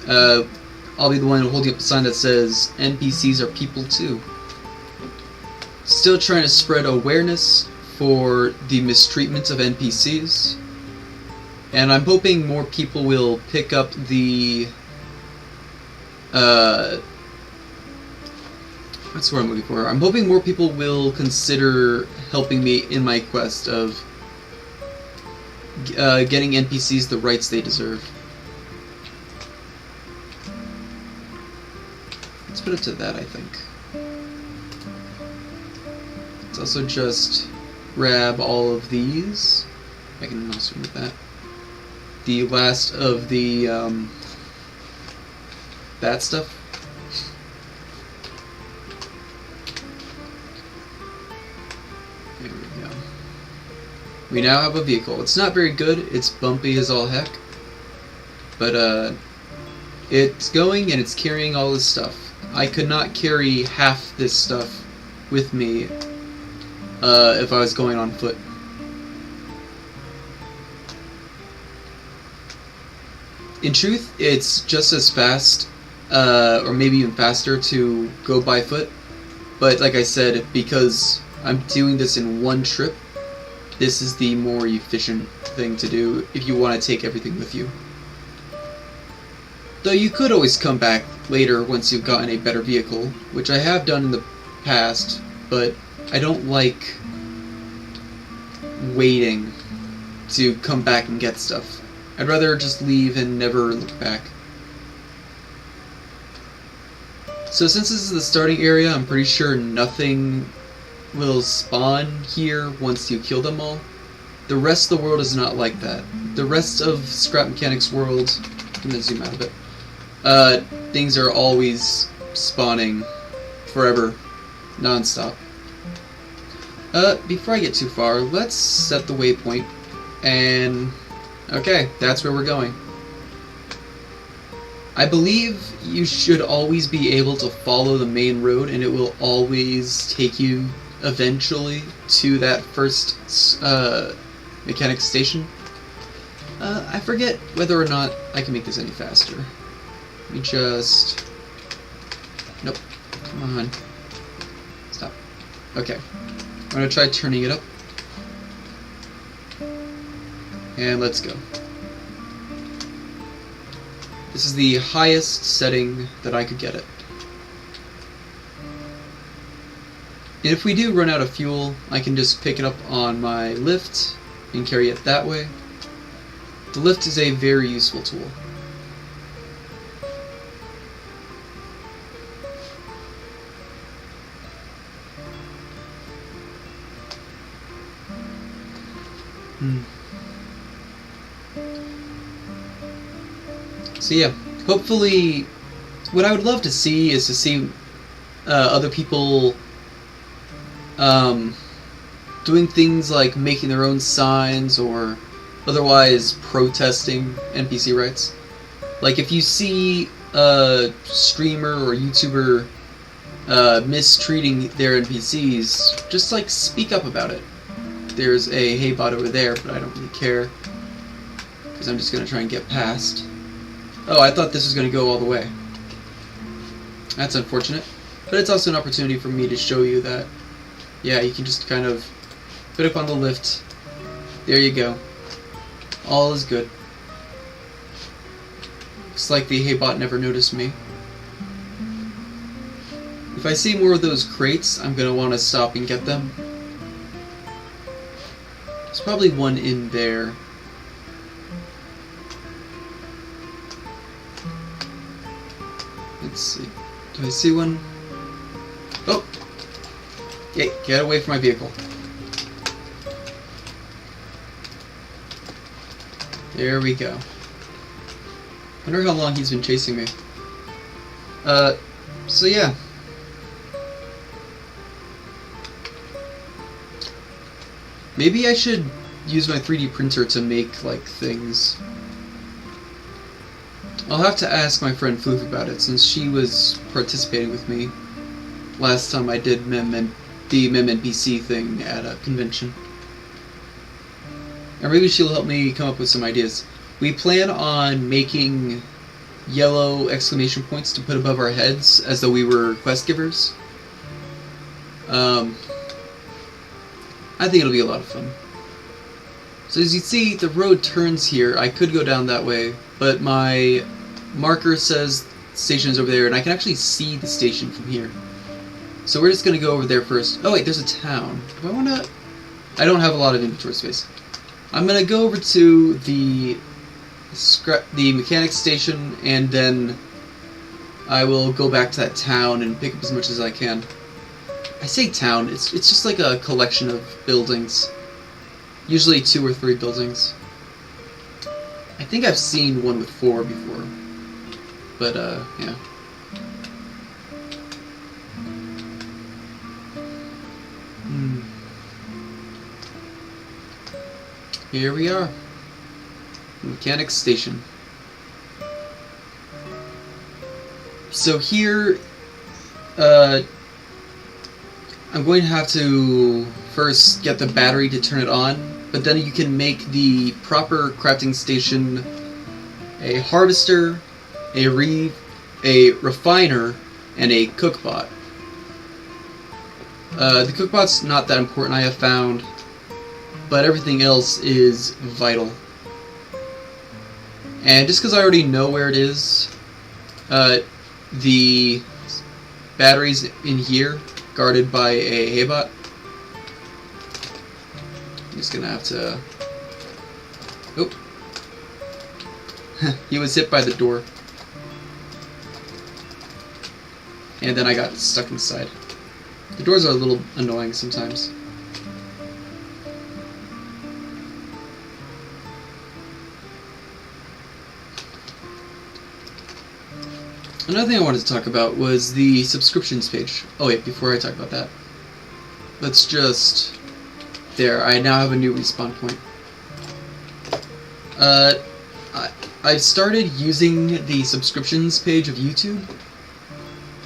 I'll be the one holding up a sign that says, NPCs are people too. Still trying to spread awareness for the mistreatment of NPCs. And I'm hoping more people will pick up the... what's the word I'm looking for? I'm hoping more people will consider helping me in my quest of getting NPCs the rights they deserve. Let's put it to that, I think. Let's also just grab all of these. I can also move that. The last of the that stuff. There we go. We now have a vehicle. It's not very good. It's bumpy as all heck. But it's going and it's carrying all this stuff. I could not carry half this stuff with me if I was going on foot. In truth, it's just as fast, or maybe even faster to go by foot. But like I said, because I'm doing this in one trip, this is the more efficient thing to do if you want to take everything with you. Though you could always come back later once you've gotten a better vehicle, which I have done in the past, but I don't like waiting to come back and get stuff. I'd rather just leave and never look back. So since this is the starting area, I'm pretty sure nothing will spawn here once you kill them all. The rest of the world is not like that. The rest of Scrap Mechanics world, I'm gonna zoom out a bit, things are always spawning forever, non-stop. Before I get too far, let's set the waypoint, and okay, that's where we're going. I believe you should always be able to follow the main road, and it will always take you eventually to that first mechanics station. I forget whether or not I can make this any faster. Let me just... Nope. Come on. Stop. Okay. I'm gonna try turning it up. And let's go. This is the highest setting that I could get it. And if we do run out of fuel, I can just pick it up on my lift and carry it that way. The lift is a very useful tool. So yeah, hopefully, what I would love to see is to see other people doing things like making their own signs or otherwise protesting NPC rights. Like if you see a streamer or YouTuber mistreating their NPCs, just like speak up about it. There's a hey bot over there, but I don't really care because I'm just gonna try and get past. Oh, I thought this was gonna go all the way. That's unfortunate, but it's also an opportunity for me to show you that, yeah, you can just kind of put up on the lift. There you go. All is good. Looks like the hey bot never noticed me. If I see more of those crates, I'm gonna want to stop and get them. There's probably one in there. Let's see. Do I see one? Oh! Hey, get away from my vehicle. There we go. Wonder how long he's been chasing me. So yeah. Maybe I should use my 3D printer to make, like, things. I'll have to ask my friend Floof about it, since she was participating with me last time I did the Mem NPC thing at a convention. Or maybe she'll help me come up with some ideas. We plan on making yellow exclamation points to put above our heads, as though we were quest givers. I think it'll be a lot of fun. So as you see, the road turns here. I could go down that way, but my marker says the station is over there, and I can actually see the station from here. So we're just going to go over there first. Oh wait, there's a town. Do I want to... I don't have a lot of inventory space. I'm going to go over to the mechanic station, and then I will go back to that town and pick up as much as I can. I say town, it's just like a collection of buildings. Usually 2 or 3 buildings. I think I've seen one with 4 before. But, yeah. Here we are. Mechanic Station. So here, I'm going to have to first get the battery to turn it on, but then you can make the proper crafting station a harvester, a refiner, and a cookbot. The cookbot's not that important, I have found, but everything else is vital. And just because I already know where it is, the battery's in here, guarded by a haybot. I'm just gonna have to... Oop. He was hit by the door. And then I got stuck inside. The doors are a little annoying sometimes. Another thing I wanted to talk about was the subscriptions page. Oh wait, before I talk about that, let's just... There, I now have a new respawn point. I've started using the subscriptions page of YouTube,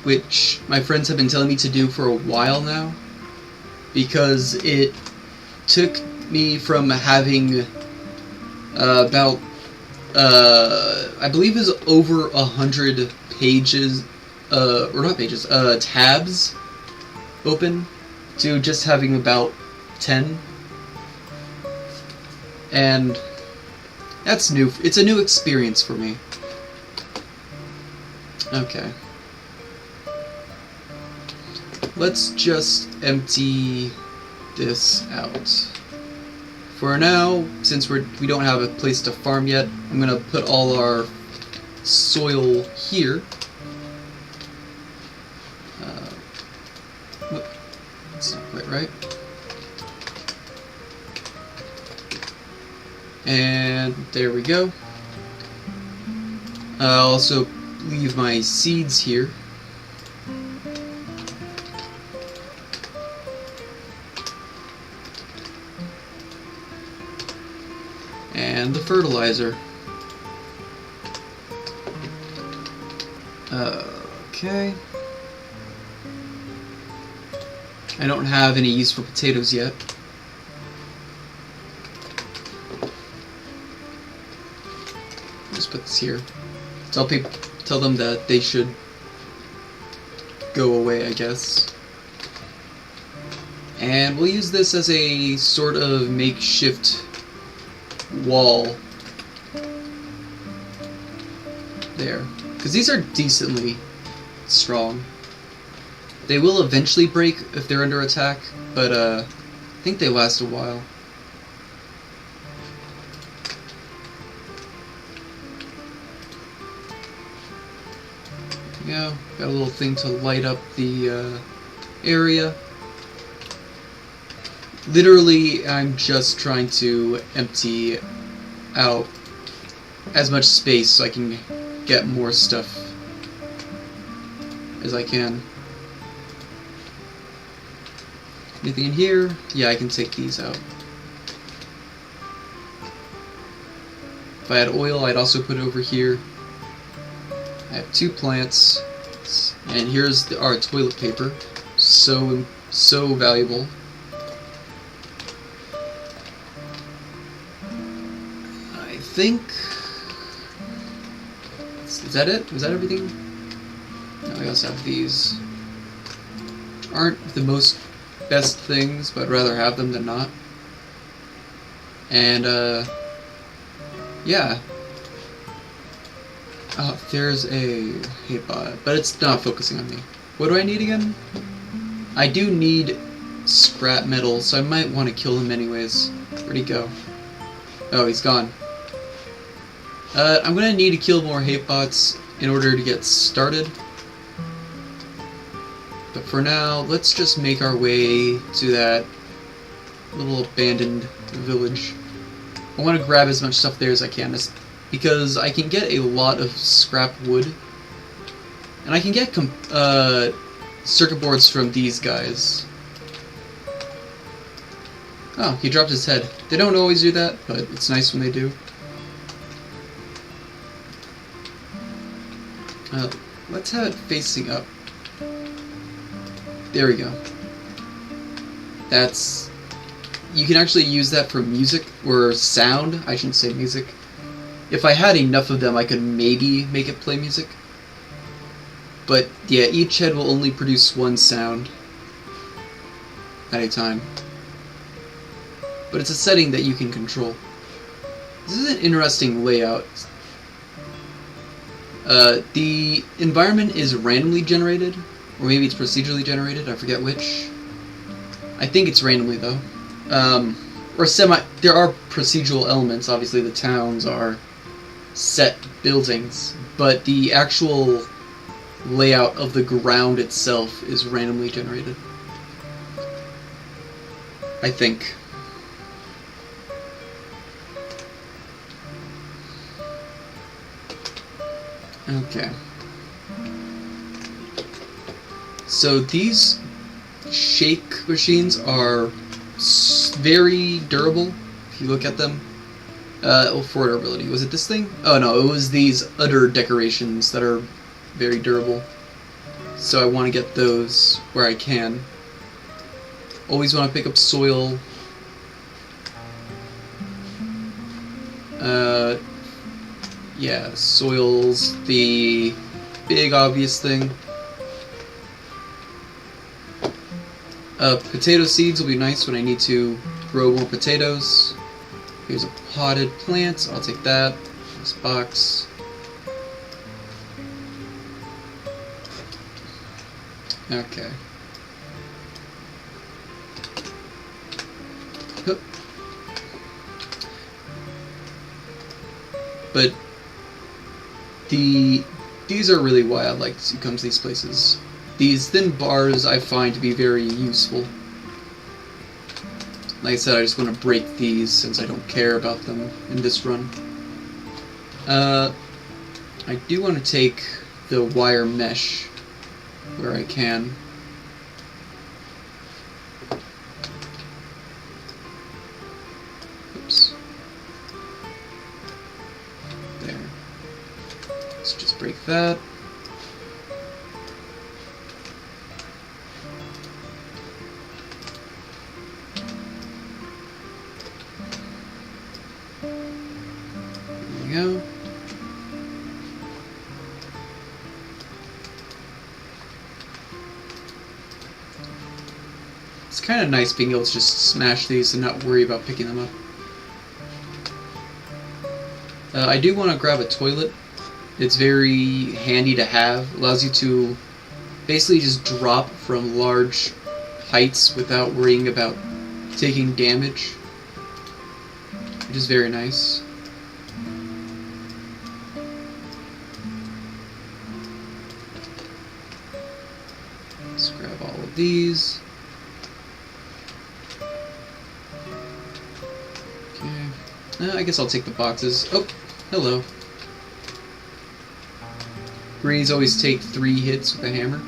which my friends have been telling me to do for a while now, because it took me from having about I believe is over 100 pages, or not pages, tabs open to just having about 10. And that's new. It's a new experience for me. Okay. Let's just empty this out. For now, since we don't have a place to farm yet, I'm gonna put all our soil here. That's not quite right. And there we go. I'll also leave my seeds here. And the fertilizer. Okay. I don't have any use for potatoes yet. Just put this here. Tell them that they should go away, I guess. And we'll use this as a sort of makeshift wall there, because these are decently strong. They will eventually break if they're under attack, but I think they last a while. Yeah, got a little thing to light up the area. Literally, I'm just trying to empty out as much space so I can get more stuff as I can. Anything in here? Yeah, I can take these out. If I had oil, I'd also put it over here. I have 2 plants, and here's our toilet paper. So valuable. I think... Is that it? Was that everything? No, I also have these. Which aren't the most best things, but I'd rather have them than not. And, yeah. Oh, there's a hate bot, but it's not focusing on me. What do I need again? I do need scrap metal, so I might want to kill him anyways. Where'd he go? Oh, he's gone. I'm gonna need to kill more hate bots in order to get started. But for now, let's just make our way to that little abandoned village. I want to grab as much stuff there as I can, because I can get a lot of scrap wood. And I can get circuit boards from these guys. Oh, he dropped his head. They don't always do that, but it's nice when they do. Let's have it facing up. There we go. That's... You can actually use that for music, or sound. I shouldn't say music. If I had enough of them, I could maybe make it play music. But yeah, each head will only produce one sound at a time. But it's a setting that you can control. This is an interesting layout. The environment is randomly generated, or maybe it's procedurally generated, I forget which. I think it's randomly though. Or there are procedural elements, obviously the towns are set buildings, but the actual layout of the ground itself is randomly generated. I think. Okay. So these shake machines are very durable, if you look at them. Oh, for durability. Was it this thing? Oh no, it was these udder decorations that are very durable. So I want to get those where I can. Always want to pick up soil. Yeah, soil's the big obvious thing. Potato seeds will be nice when I need to grow more potatoes. Here's a potted plant. I'll take that. This box. Okay. But these are really why I like to come to these places. These thin bars I find to be very useful. Like I said, I just want to break these since I don't care about them in this run. I do want to take the wire mesh where I can. Oops. There. Let's just break that. There we go. It's kind of nice being able to just smash these and not worry about picking them up. I do want to grab a toilet. It's very handy to have. It allows you to basically just drop from large heights without worrying about taking damage, which is very nice. Let's grab all of these. Okay. I guess I'll take the boxes. Oh, hello. Greens always take 3 hits with a hammer.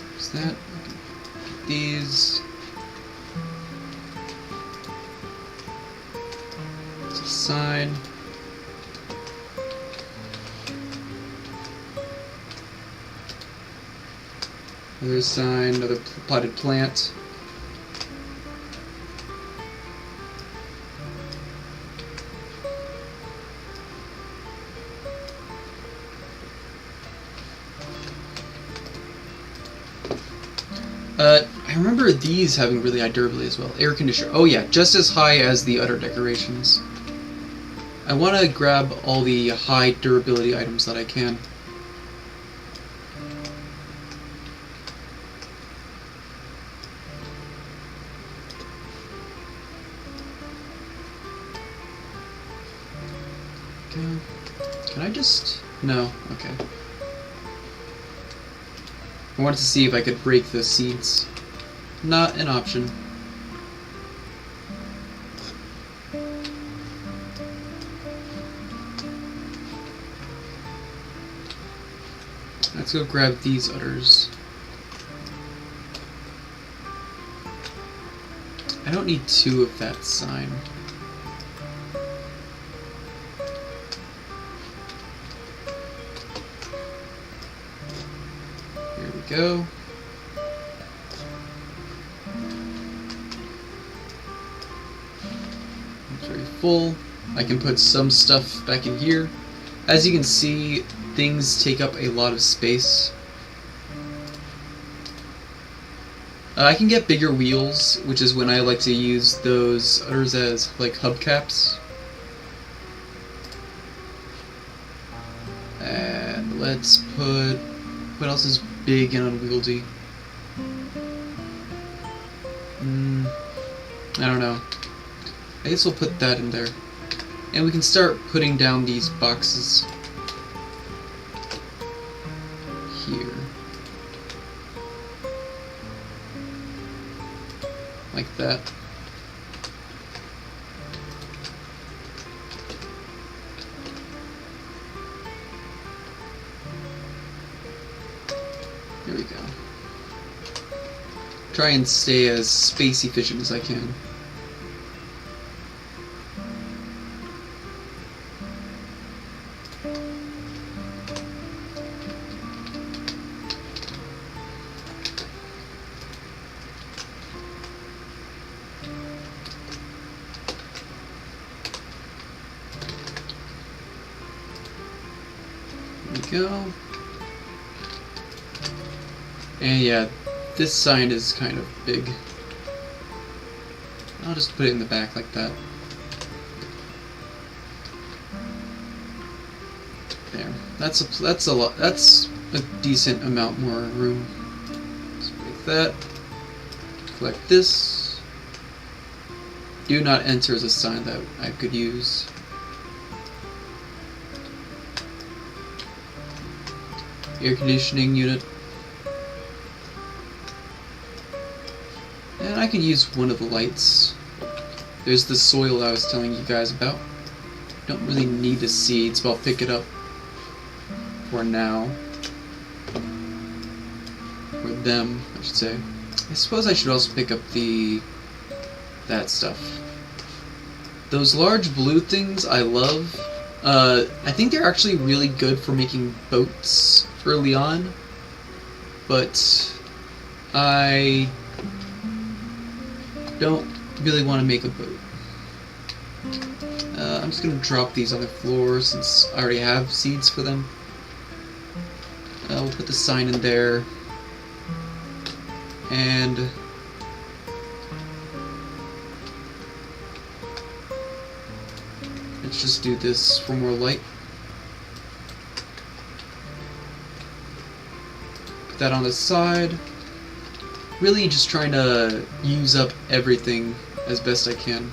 There's that. Get these. It's a sign. Another sign, another potted plant. I remember these having really high durability as well. Air conditioner. Oh yeah, just as high as the other decorations. I want to grab all the high durability items that I can. Can I just... No, okay. I wanted to see if I could break the seeds. Not an option. Let's go grab these udders. I don't need 2 of that sign. Here we go. It's very full. I can put some stuff back in here. As you can see, things take up a lot of space. I can get bigger wheels, which is when I like to use those udders as like hubcaps. And let's put... what else is big and unwieldy? I don't know. I guess we'll put that in there. And we can start putting down these boxes here. Like that. There we go. Try and stay as space efficient as I can. go. And yeah, this sign is kind of big. I'll just put it in the back like that. There. That's a lot. That's a decent amount more room. Just like that. Collect this. Do not enter is a sign that I could use. Air conditioning unit. And I could use one of the lights. There's the soil I was telling you guys about. Don't really need the seeds, but I'll pick it up for now. Or them, I should say. I suppose I should also pick up that stuff. Those large blue things I love. I think they're actually really good for making boats early on, but I don't really want to make a boat. I'm just going to drop these on the floor since I already have seeds for them. We'll put the sign in there. And let's just do this for more light. Put that on the side. Really just trying to use up everything as best I can.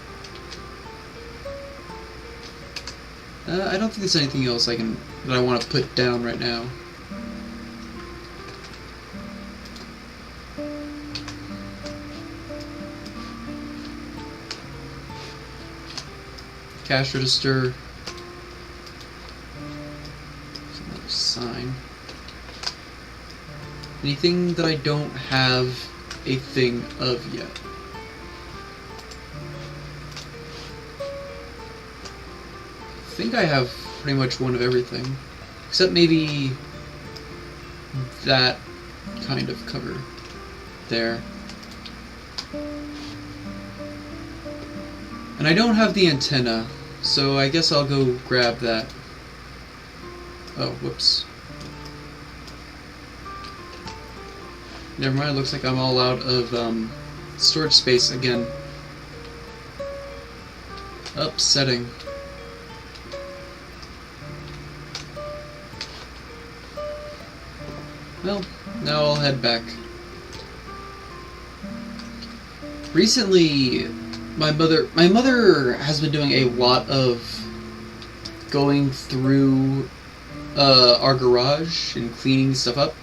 I don't think there's anything else that I want to put down right now. Cash register. Another sign. Anything that I don't have a thing of yet. I think I have pretty much one of everything, except maybe that kind of cover there. And I don't have the antenna, so I guess I'll go grab that. Oh, whoops. Never mind, looks like I'm all out of storage space again. Upsetting. Well, now I'll head back. Recently, my mother has been doing a lot of going through our garage and cleaning stuff up.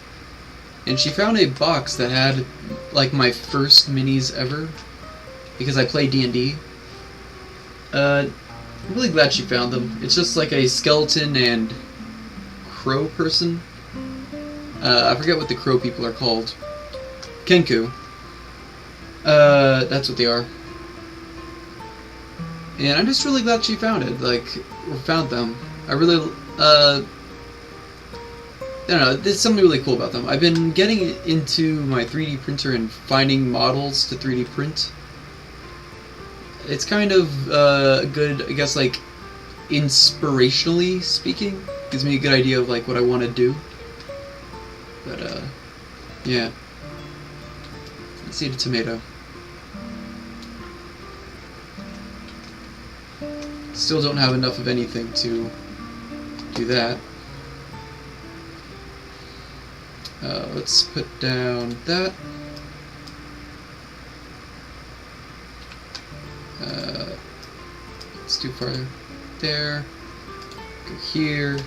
And she found a box that had, like, my first minis ever, because I play D&D. I'm really glad she found them. It's just like a skeleton and crow person. I forget what the crow people are called. Kenku. That's what they are. And I'm just really glad she found it, or found them. I really, I don't know, there's something really cool about them. I've been getting into my 3D printer and finding models to 3D print. It's kind of good, I guess, like, inspirationally speaking. Gives me a good idea of, like, what I want to do. But, yeah. Let's eat a tomato. Still don't have enough of anything to do that. Let's put down that. Let's do farther there. Go here.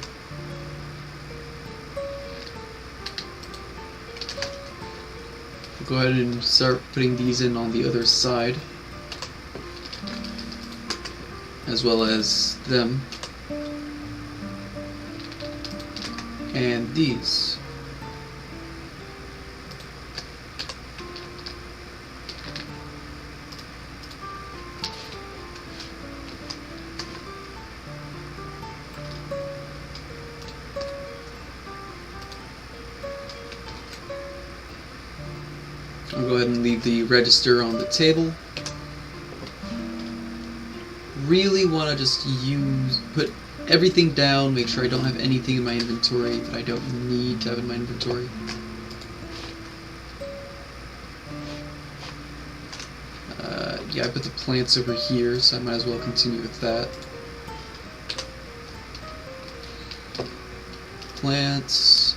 Go ahead and start putting these in on the other side, as well as them. And these. I'll go ahead and leave the register on the table. Really want to just put everything down, make sure I don't have anything in my inventory that I don't need to have in my inventory. Yeah, I put the plants over here, so I might as well continue with that. Plants.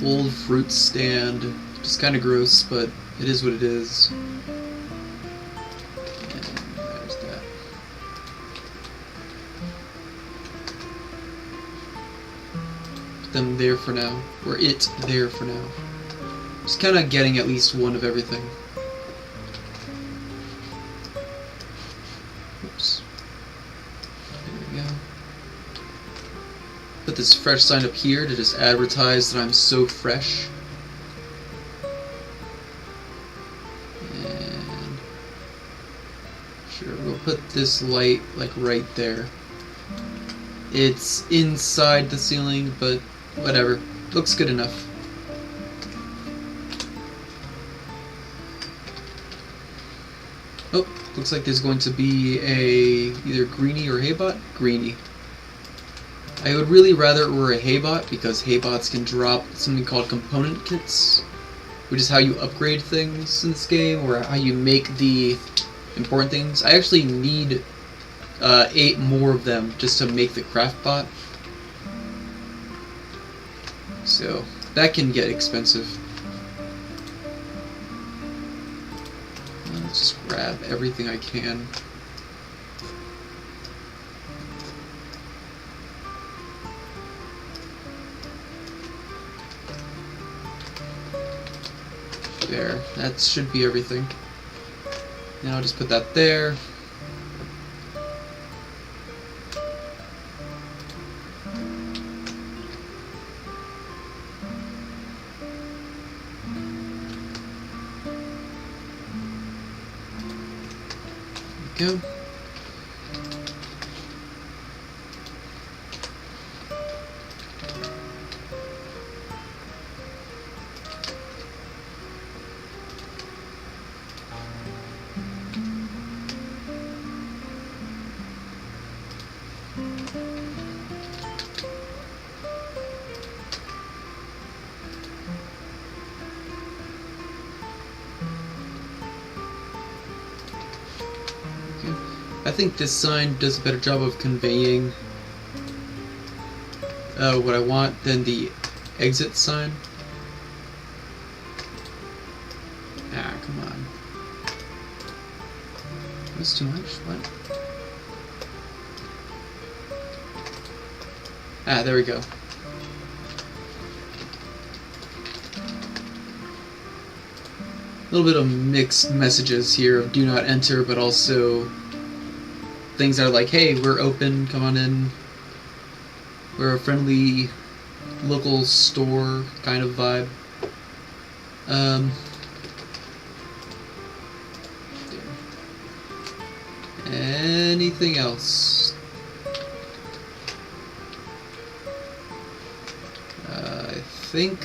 Old fruit stand. Just kind of gross, but it is what it is. And there's that. Put them there for now. Or it there for now. Just kind of getting at least one of everything. Oops. There we go. Put this fresh sign up here to just advertise that I'm so fresh. And sure, we'll put this light like right there. It's inside the ceiling, but whatever. Looks good enough. Oh, looks like there's going to be a either greenie or haybot. Greenie. I would really rather it were a haybot, because haybots can drop something called component kits, which is how you upgrade things in this game, or how you make the important things. I actually need 8 more of them just to make the craft bot, so that can get expensive. Let's just grab everything I can. There, that should be everything. Now I'll just put that there. There we go. I think this sign does a better job of conveying what I want than the exit sign. Ah, come on. That's too much? What? Ah, there we go. A little bit of mixed messages here of do not enter, but also things that are like, hey, we're open, come on in. We're a friendly local store kind of vibe. Anything else? I think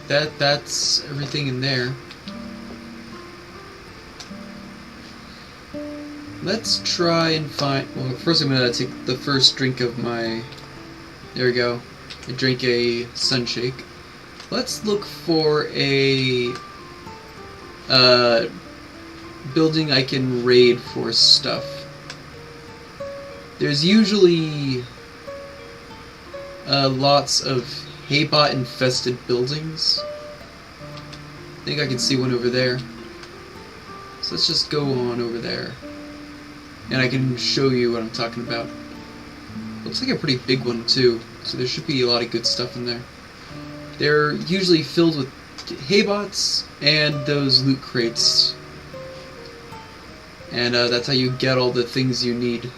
that's everything in there. Let's try and find... Well, first I'm going to take the first drink of my... There we go. I drink a sunshake. Let's look for a... building I can raid for stuff. There's usually... lots of haybot infested buildings. I think I can see one over there. So let's just go on over there. And I can show you what I'm talking about. Looks like a pretty big one too, so there should be a lot of good stuff in there. They're usually filled with haybots and those loot crates. And that's how you get all the things you need.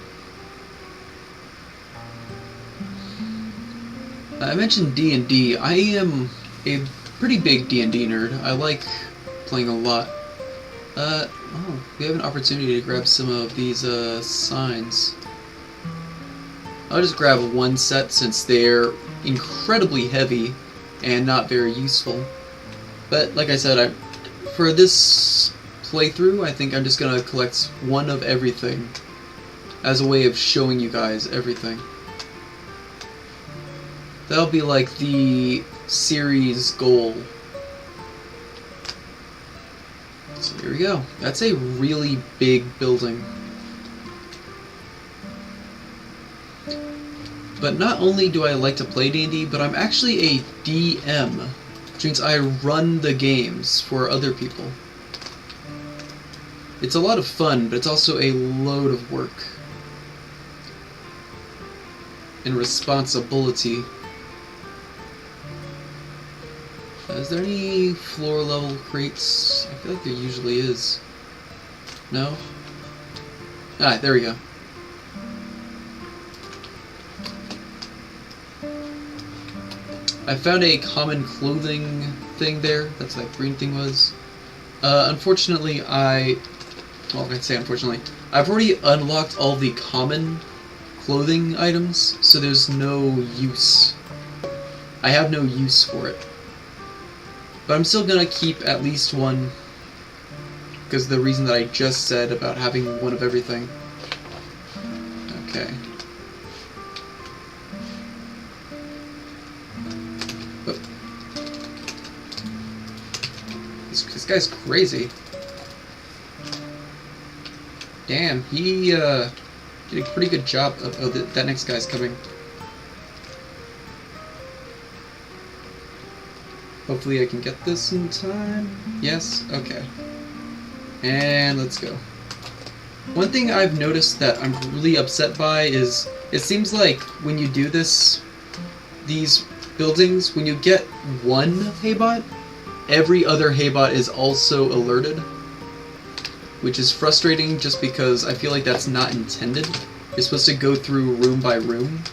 I mentioned D&D. I am a pretty big D&D nerd. I like playing a lot. Oh, we have an opportunity to grab some of these signs. I'll just grab one set since they're incredibly heavy and not very useful. But like I said, for this playthrough, I think I'm just gonna collect one of everything. as a way of showing you guys everything. That'll be like the series goal. So here we go. That's a really big building. But not only do I like to play D&D, but I'm actually a DM, which means I run the games for other people. It's a lot of fun, but it's also a load of work and responsibility. Is there any floor level crates? I feel like there usually is. No? Ah, there we go. I found a common clothing thing there. That's what that green thing was. Unfortunately, well, I'd say unfortunately, I've already unlocked all the common clothing items, so there's no use. I have no use for it. But I'm still gonna keep at least one, because the reason that I just said about having one of everything. Okay. Oh. This guy's crazy. Damn, he did a pretty good job of... Oh, that next guy's coming. Hopefully I can get this in time. Yes? Okay. And let's go. One thing I've noticed that I'm really upset by is it seems like when you do these buildings, when you get one Haybot, every other Haybot is also alerted, which is frustrating just because I feel like that's not intended. You're supposed to go through room by room,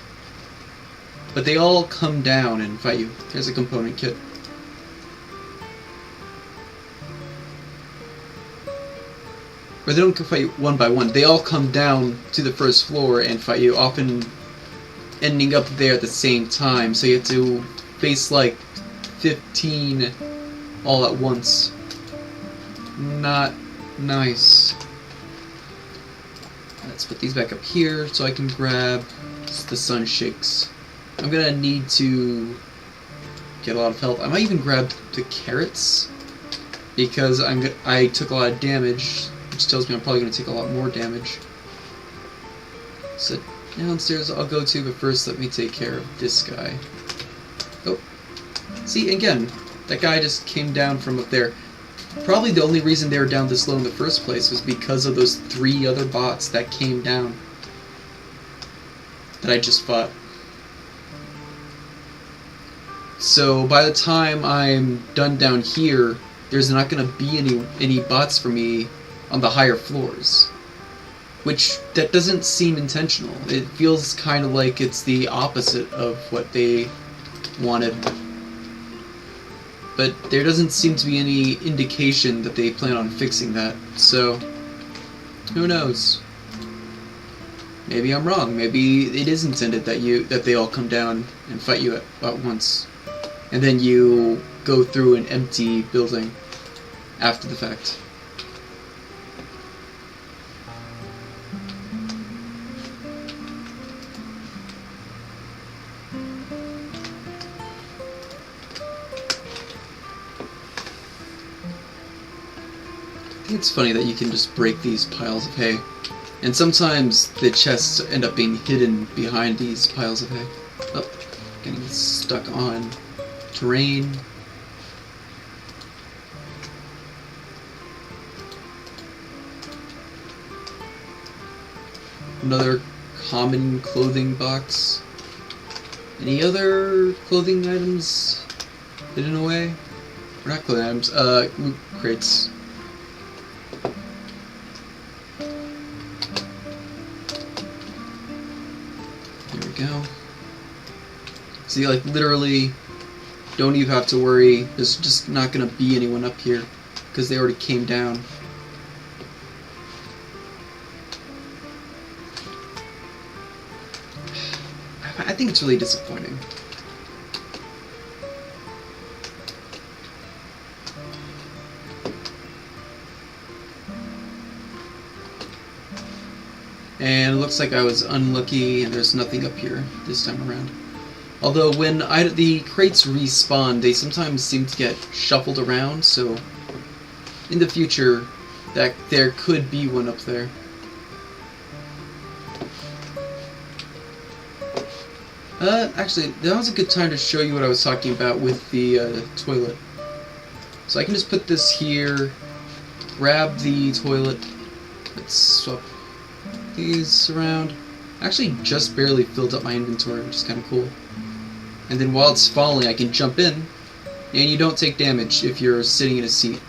but they all come down and fight you. Here's a component kit. Or they don't fight you one by one, they all come down to the first floor and fight you, often ending up there at the same time, so you have to face like 15 all at once. Not nice. Let's put these back up here so I can grab the sun shakes. I'm gonna need to get a lot of health. I might even grab the carrots because I took a lot of damage, which tells me I'm probably gonna take a lot more damage. So downstairs I'll go to, but first let me take care of this guy. Oh, see, again, that guy just came down from up there. Probably the only reason they were down this low in the first place was because of those 3 other bots that came down that I just fought. So by the time I'm done down here, there's not going to be any bots for me on the higher floors. Which, that doesn't seem intentional. It feels kind of like it's the opposite of what they wanted. But there doesn't seem to be any indication that they plan on fixing that, so who knows? Maybe I'm wrong. Maybe it is intended that they all come down and fight you at once, and then you go through an empty building after the fact. I think it's funny that you can just break these piles of hay, and sometimes the chests end up being hidden behind these piles of hay. Oh, getting stuck on terrain. Another common clothing box. Any other clothing items hidden away? Or not clothing items, loot crates. Go. See, like, literally, don't even have to worry. There's just not gonna be anyone up here because they already came down. I think it's really disappointing. And it looks like I was unlucky and there's nothing up here this time around. Although when the crates respawn, they sometimes seem to get shuffled around, so in the future that there could be one up there. Actually, that was a good time to show you what I was talking about with the toilet. So I can just put this here, grab the toilet, let's swap these around. Actually just barely filled up my inventory, which is kind of cool. And then while it's falling, I can jump in, and you don't take damage if you're sitting in a seat.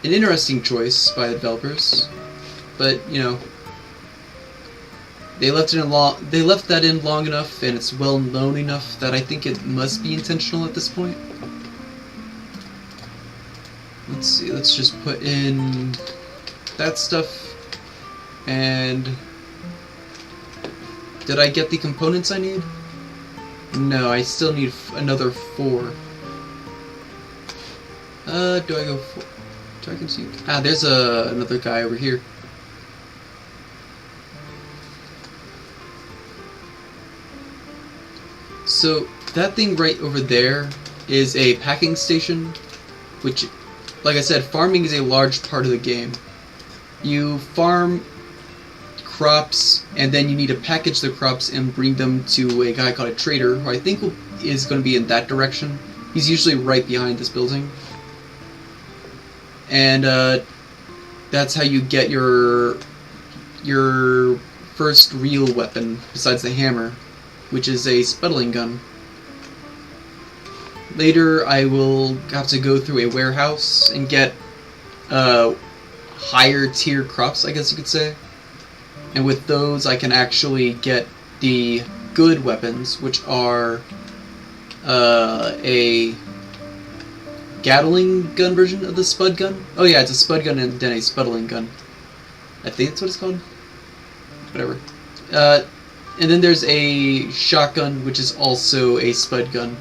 An interesting choice by the developers, but you know, they left that in long enough, and it's well known enough that I think it must be intentional at this point. Let's see, let's just put in that stuff. And did I get the components I need? No, I still need another 4. Do I go for... Do I continue? Ah, there's another guy over here. So, that thing right over there is a packing station, which, like I said, farming is a large part of the game. You farm crops, and then you need to package the crops and bring them to a guy called a trader, who I think is going to be in that direction. He's usually right behind this building. And that's how you get your first real weapon, besides the hammer, which is a sputtling gun. Later I will have to go through a warehouse and get higher tier crops, I guess you could say. And with those I can actually get the good weapons, which are a Gatling gun version of the spud gun. Oh yeah, it's a spud gun and then a sputtling gun. I think that's what it's called. Whatever. And then there's a shotgun, which is also a spud gun.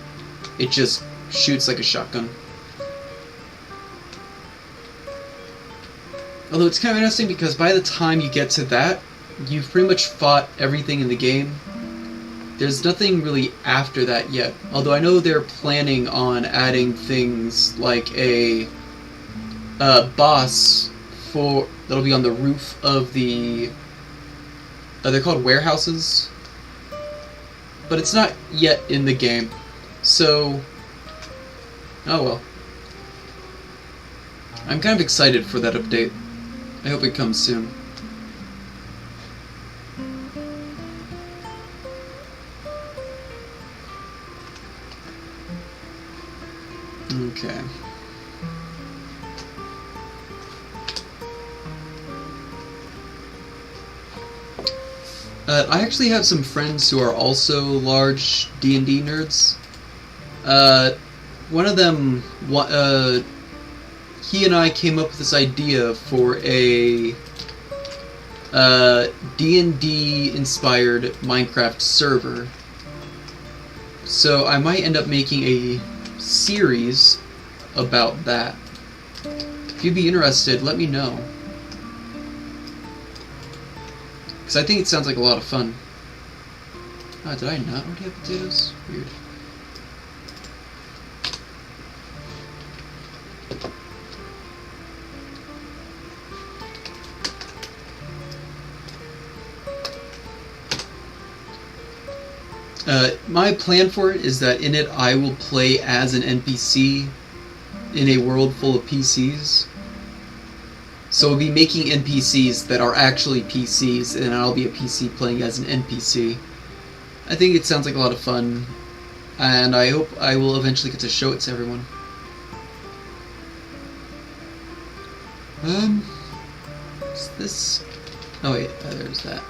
It just shoots like a shotgun. Although it's kind of interesting because by the time you get to that, you've pretty much fought everything in the game. There's nothing really after that yet. Although I know they're planning on adding things like a boss that'll be on the roof of the... they're called warehouses. But it's not yet in the game. So... oh well. I'm kind of excited for that update. I hope it comes soon. Okay. I actually have some friends who are also large D&D nerds. One of them, he and I came up with this idea for a D&D inspired Minecraft server. So I might end up making a series about that. If you'd be interested, let me know. Because I think it sounds like a lot of fun. Ah, did I not already have potatoes? Weird. My plan for it is that in it I will play as an NPC in a world full of PCs. So we'll be making NPCs that are actually PCs, and I'll be a PC playing as an NPC. I think it sounds like a lot of fun, and I hope I will eventually get to show it to everyone. Is this... oh wait, there's that.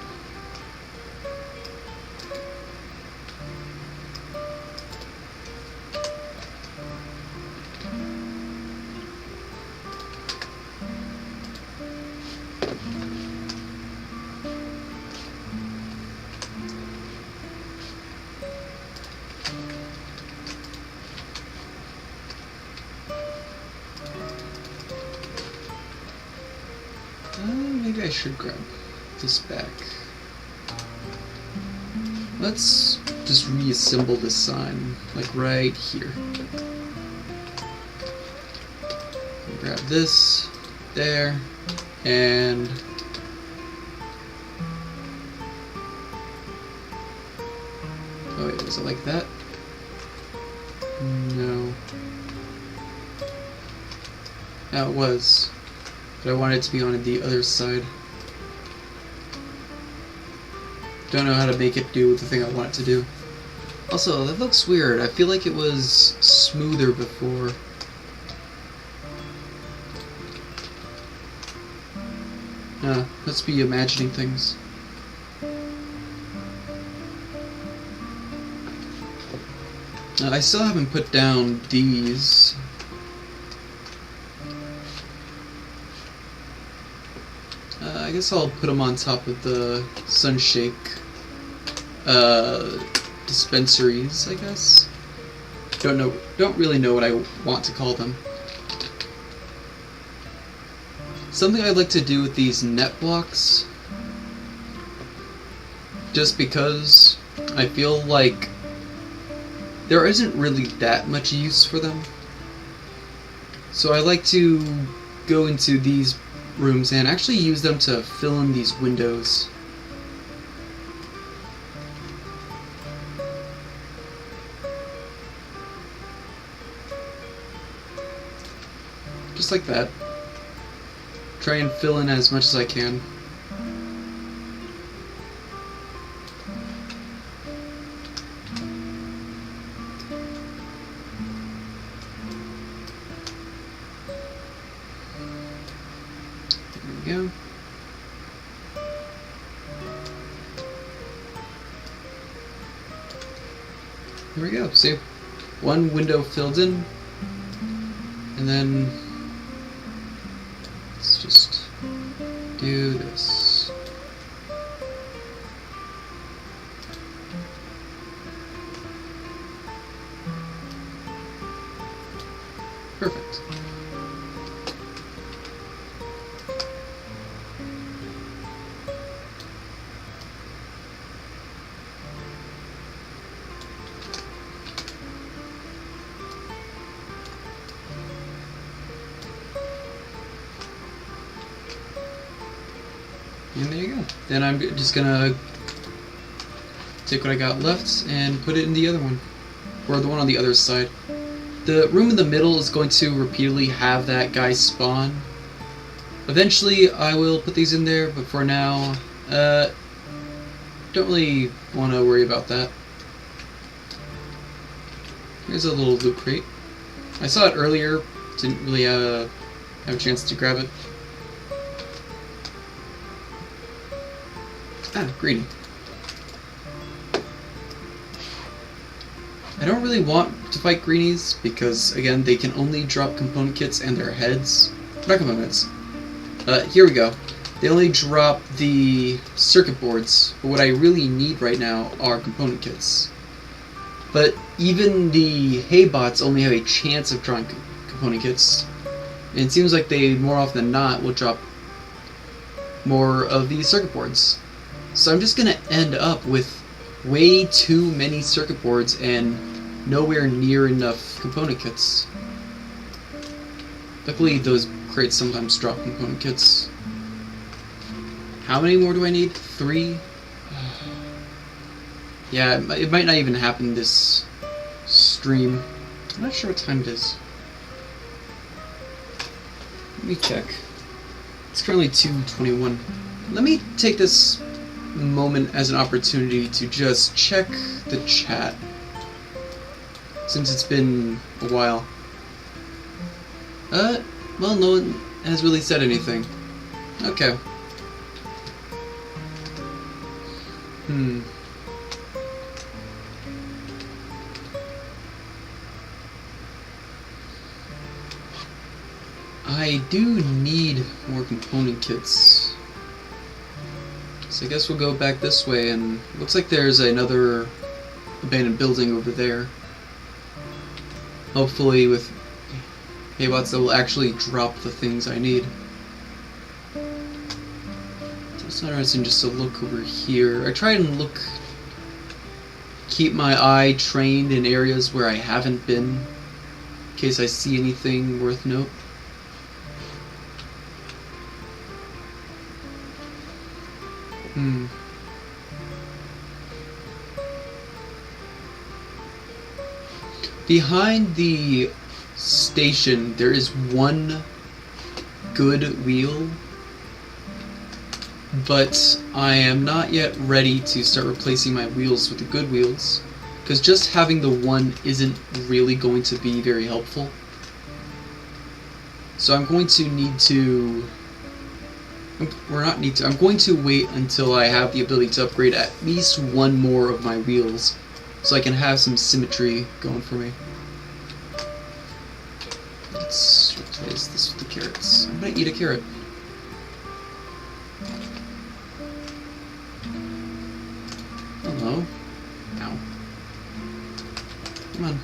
Maybe I should grab this back. Let's just reassemble this sign, like right here. Grab this, there, and oh wait, was it like that? No. No, it was. But I wanted it to be on the other side. Don't know how to make it do the thing I want it to do. Also, that looks weird. I feel like it was smoother before. Let's be imagining things. I still haven't put down these. I guess I'll put them on top of the Sunshake dispensaries, I guess. Don't really know what I want to call them. Something I'd like to do with these net blocks, just because I feel like there isn't really that much use for them. So I like to go into these rooms and actually use them to fill in these windows. Just like that. Try and fill in as much as I can. There we go. There we go. See? One window filled in, and then let's just do this. Perfect. And there you go. Then I'm just gonna take what I got left and put it in the other one, or the one on the other side. The room in the middle is going to repeatedly have that guy spawn. Eventually I will put these in there, but for now, don't really want to worry about that. Here's a little loot crate. I saw it earlier, didn't really have a chance to grab it. Ah, greedy. I don't really want to fight greenies because, again, they can only drop component kits and their heads. Not components. Here we go. They only drop the circuit boards, but what I really need right now are component kits. But even the hay bots only have a chance of drawing component kits. And it seems like they, more often than not, will drop more of the circuit boards. So I'm just going to end up with way too many circuit boards and nowhere near enough component kits. Luckily those crates sometimes drop component kits. How many more do I need? 3? Yeah, it might not even happen this stream. I'm not sure what time it is. Let me check. It's currently 2:21. Let me take this moment as an opportunity to just check the chat, since it's been a while. Well, no one has really said anything. Okay. I do need more component kits. So I guess we'll go back this way, and looks like there's another abandoned building over there. Hopefully with haybots that will actually drop the things I need. It's not interesting just to look over here. I try and keep my eye trained in areas where I haven't been, in case I see anything worth note. Behind the station, there is one good wheel, but I am not yet ready to start replacing my wheels with the good wheels, because just having the one isn't really going to be very helpful. So I'm going to need to... I'm going to wait until I have the ability to upgrade at least one more of my wheels, so I can have some symmetry going for me. Let's replace this with the carrots. I'm gonna eat a carrot. Hello. Ow. Come on.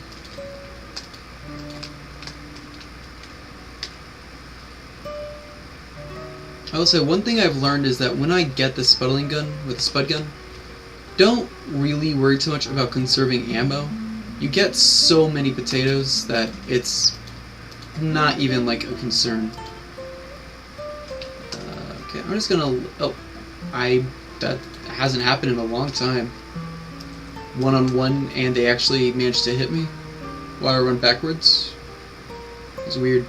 I will say one thing I've learned is that when I get the sputtling gun with the spud gun, don't really worry too much about conserving ammo. You get so many potatoes that it's not even like a concern. Okay, I'm just gonna... Oh, that hasn't happened in a long time. One-on-one, and they actually managed to hit me while I run backwards. It's weird.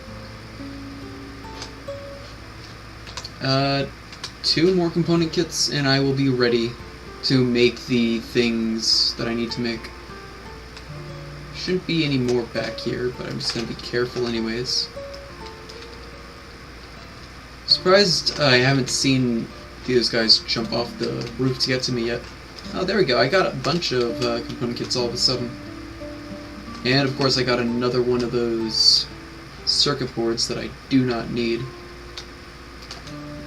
2 more component kits, and I will be ready to make the things that I need to make. Shouldn't be any more back here, but I'm just gonna be careful anyways. Surprised I haven't seen these guys jump off the roof to get to me yet. Oh, there we go. I got a bunch of component kits all of a sudden. And of course I got another one of those circuit boards that I do not need.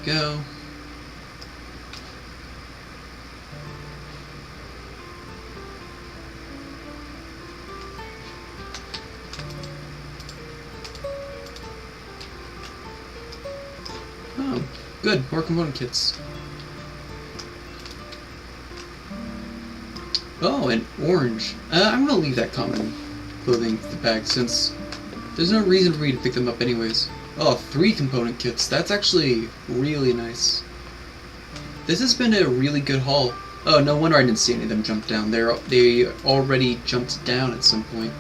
Go. Oh, good. More component kits. Oh, and orange. I'm gonna leave that common clothing in the bag since there's no reason for me to pick them up anyways. Oh, 3 component kits. That's actually really nice. This has been a really good haul. Oh, no wonder I didn't see any of them jump down. They already jumped down at some point.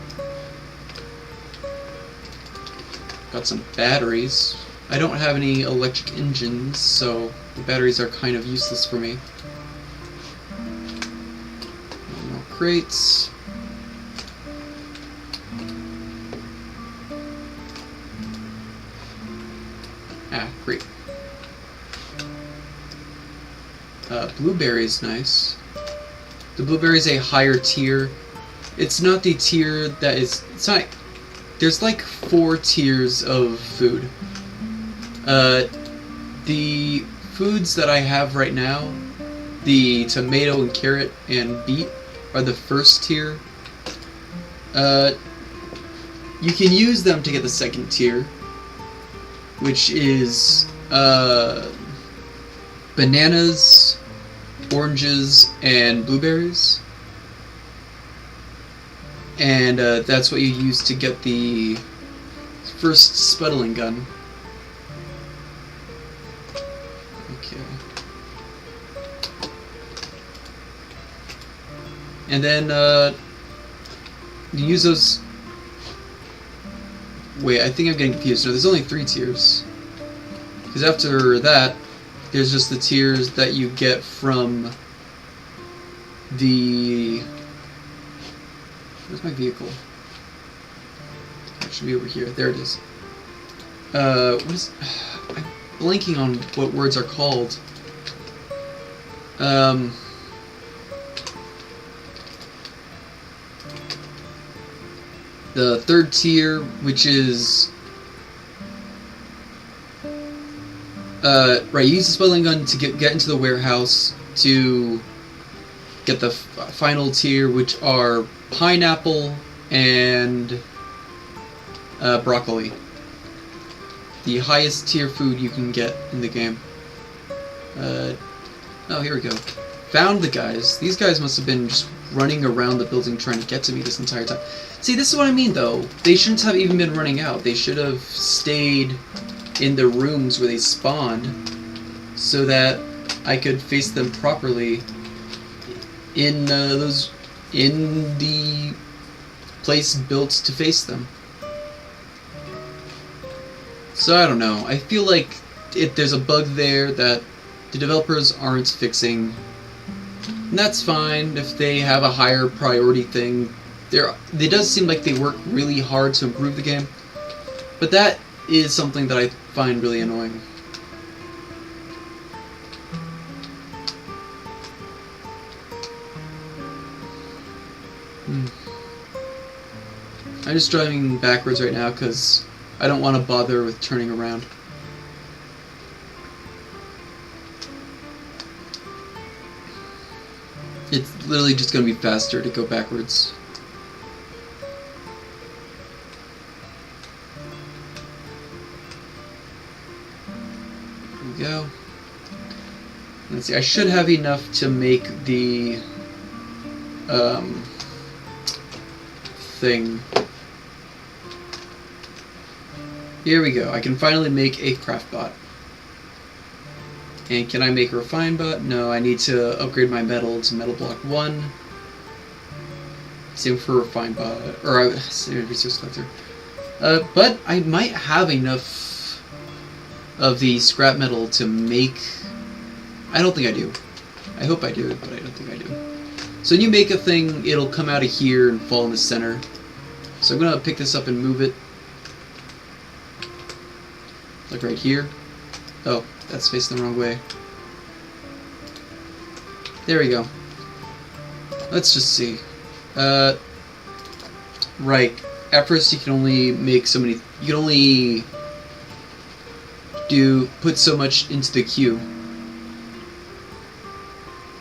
Got some batteries. I don't have any electric engines, so the batteries are kind of useless for me. More crates. Ah, great. Blueberry is nice. The blueberry is a higher tier. It's not the tier that is... It's not... There's like 4 tiers of food. The foods that I have right now, the tomato and carrot and beet, are the first tier. You can use them to get the second tier, which is bananas, oranges, and blueberries. And that's what you use to get the first sputtling gun. Okay. And then you use those... Wait, I think I'm getting confused. No, there's only 3 tiers. Because after that, there's just the tiers that you get from the... Where's my vehicle? It should be over here. There it is. What is... I'm blanking on what words are called. The 3rd tier, which is... right, you use the sputtling gun to get into the warehouse to get the final tier, which are pineapple and broccoli. The highest tier food you can get in the game. Oh, here we go. Found the guys. These guys must have been just running around the building trying to get to me this entire time. See, this is what I mean, though. They shouldn't have even been running out. They should have stayed in the rooms where they spawned so that I could face them properly in the place built to face them. So I don't know. I feel like there's a bug there that the developers aren't fixing. And that's fine if they have a higher priority thing. It does seem like they work really hard to improve the game, but that is something that I find really annoying. I'm just driving backwards right now because I don't want to bother with turning around. It's literally just going to be faster to go backwards. There we go. Let's see, I should have enough to make the thing. Here we go. I can finally make a craft bot. And can I make a refine bot? No, I need to upgrade my metal to metal block 1. Same for refine bot, or resource collector. But I might have enough of the scrap metal to make... I don't think I do. I hope I do, but I don't think I do. So when you make a thing, it'll come out of here and fall in the center. So I'm going to pick this up and move it. Like right here. Oh, that's facing the wrong way. There we go. Let's just see. Right. At first you can only make so many... You can only put so much into the queue.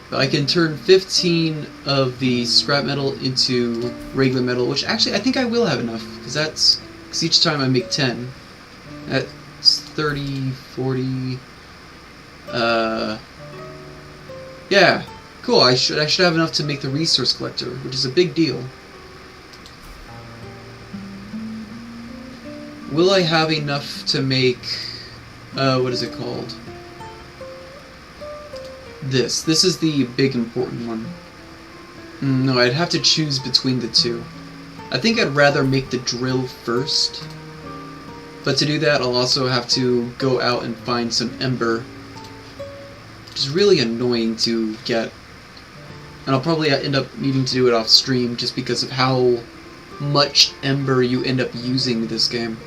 But I can turn 15 of the scrap metal into regular metal, which actually I think I will have enough, because each time I make 10. That's 30, 40... yeah, cool. I should have enough to make the resource collector, which is a big deal. Will I have enough to make, what is it called? This. This is the big important one. No, I'd have to choose between the two. I think I'd rather make the drill first. But to do that, I'll also have to go out and find some ember, which is really annoying to get. And I'll probably end up needing to do it off stream just because of how much ember you end up using this game.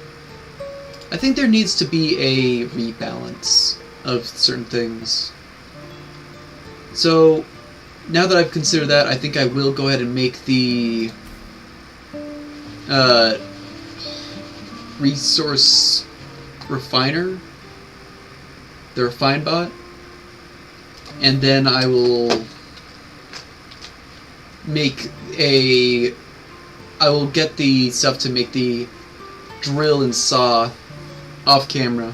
I think there needs to be a rebalance of certain things. So, now that I've considered that, I think I will go ahead and make the resource refiner, the refine bot, and then I will make I will get the stuff to make the drill and saw off camera,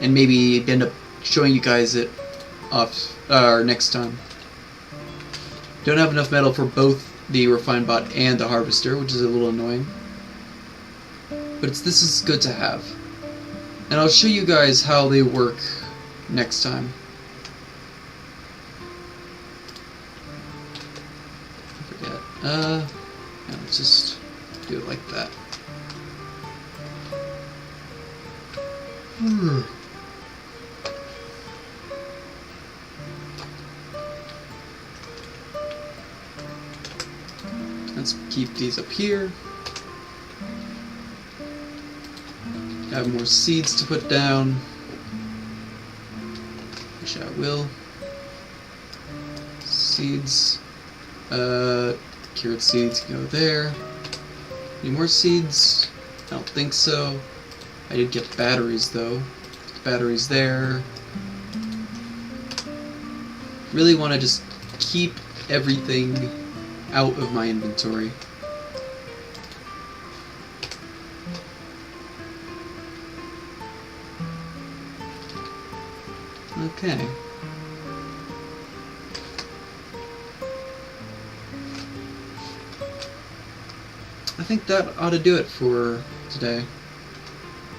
and maybe end up showing you guys it off next time. Don't have enough metal for both the refine bot and the harvester, which is a little annoying. But this is good to have. And I'll show you guys how they work next time. I forget. Yeah, let's just do it like that. Let's keep these up here. Have more seeds to put down, which I will. Seeds. Carrot seeds can go there. Any more seeds? I don't think so. I did get batteries though. Batteries there. Really want to just keep everything out of my inventory. Okay. think that ought to do it for today.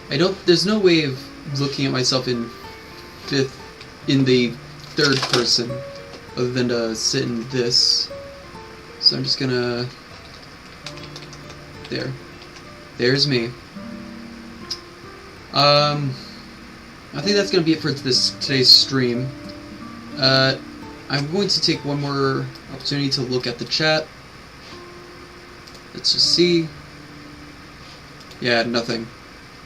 There's no way of looking at myself in the third person other than to sit in this. So I'm just gonna, there's me. I think that's gonna be it for today's stream. I'm going to take one more opportunity to look at the chat. Let's just see. Yeah, nothing.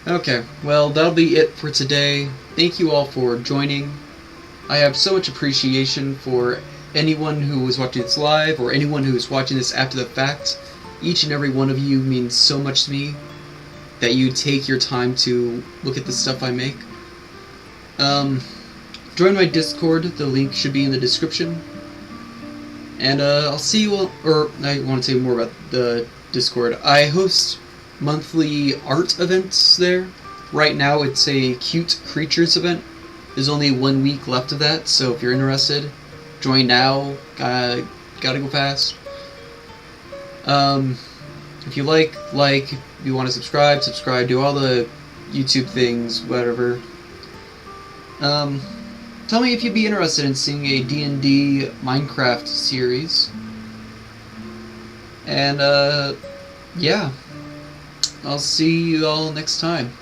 Okay, well, that'll be it for today. Thank you all for joining. I have so much appreciation for anyone who was watching this live or anyone who is watching this after the fact. Each and every one of you means so much to me that you take your time to look at the stuff I make. Join my Discord, the link should be in the description. And I'll see you all, or I want to say more about the Discord. I host monthly art events there. Right now it's a Cute Creatures event. There's only 1 week left of that, so if you're interested, join now. Gotta go fast. If you like, if you want to subscribe, do all the YouTube things, whatever. Tell me if you'd be interested in seeing a D&D Minecraft series. And, yeah. I'll see you all next time.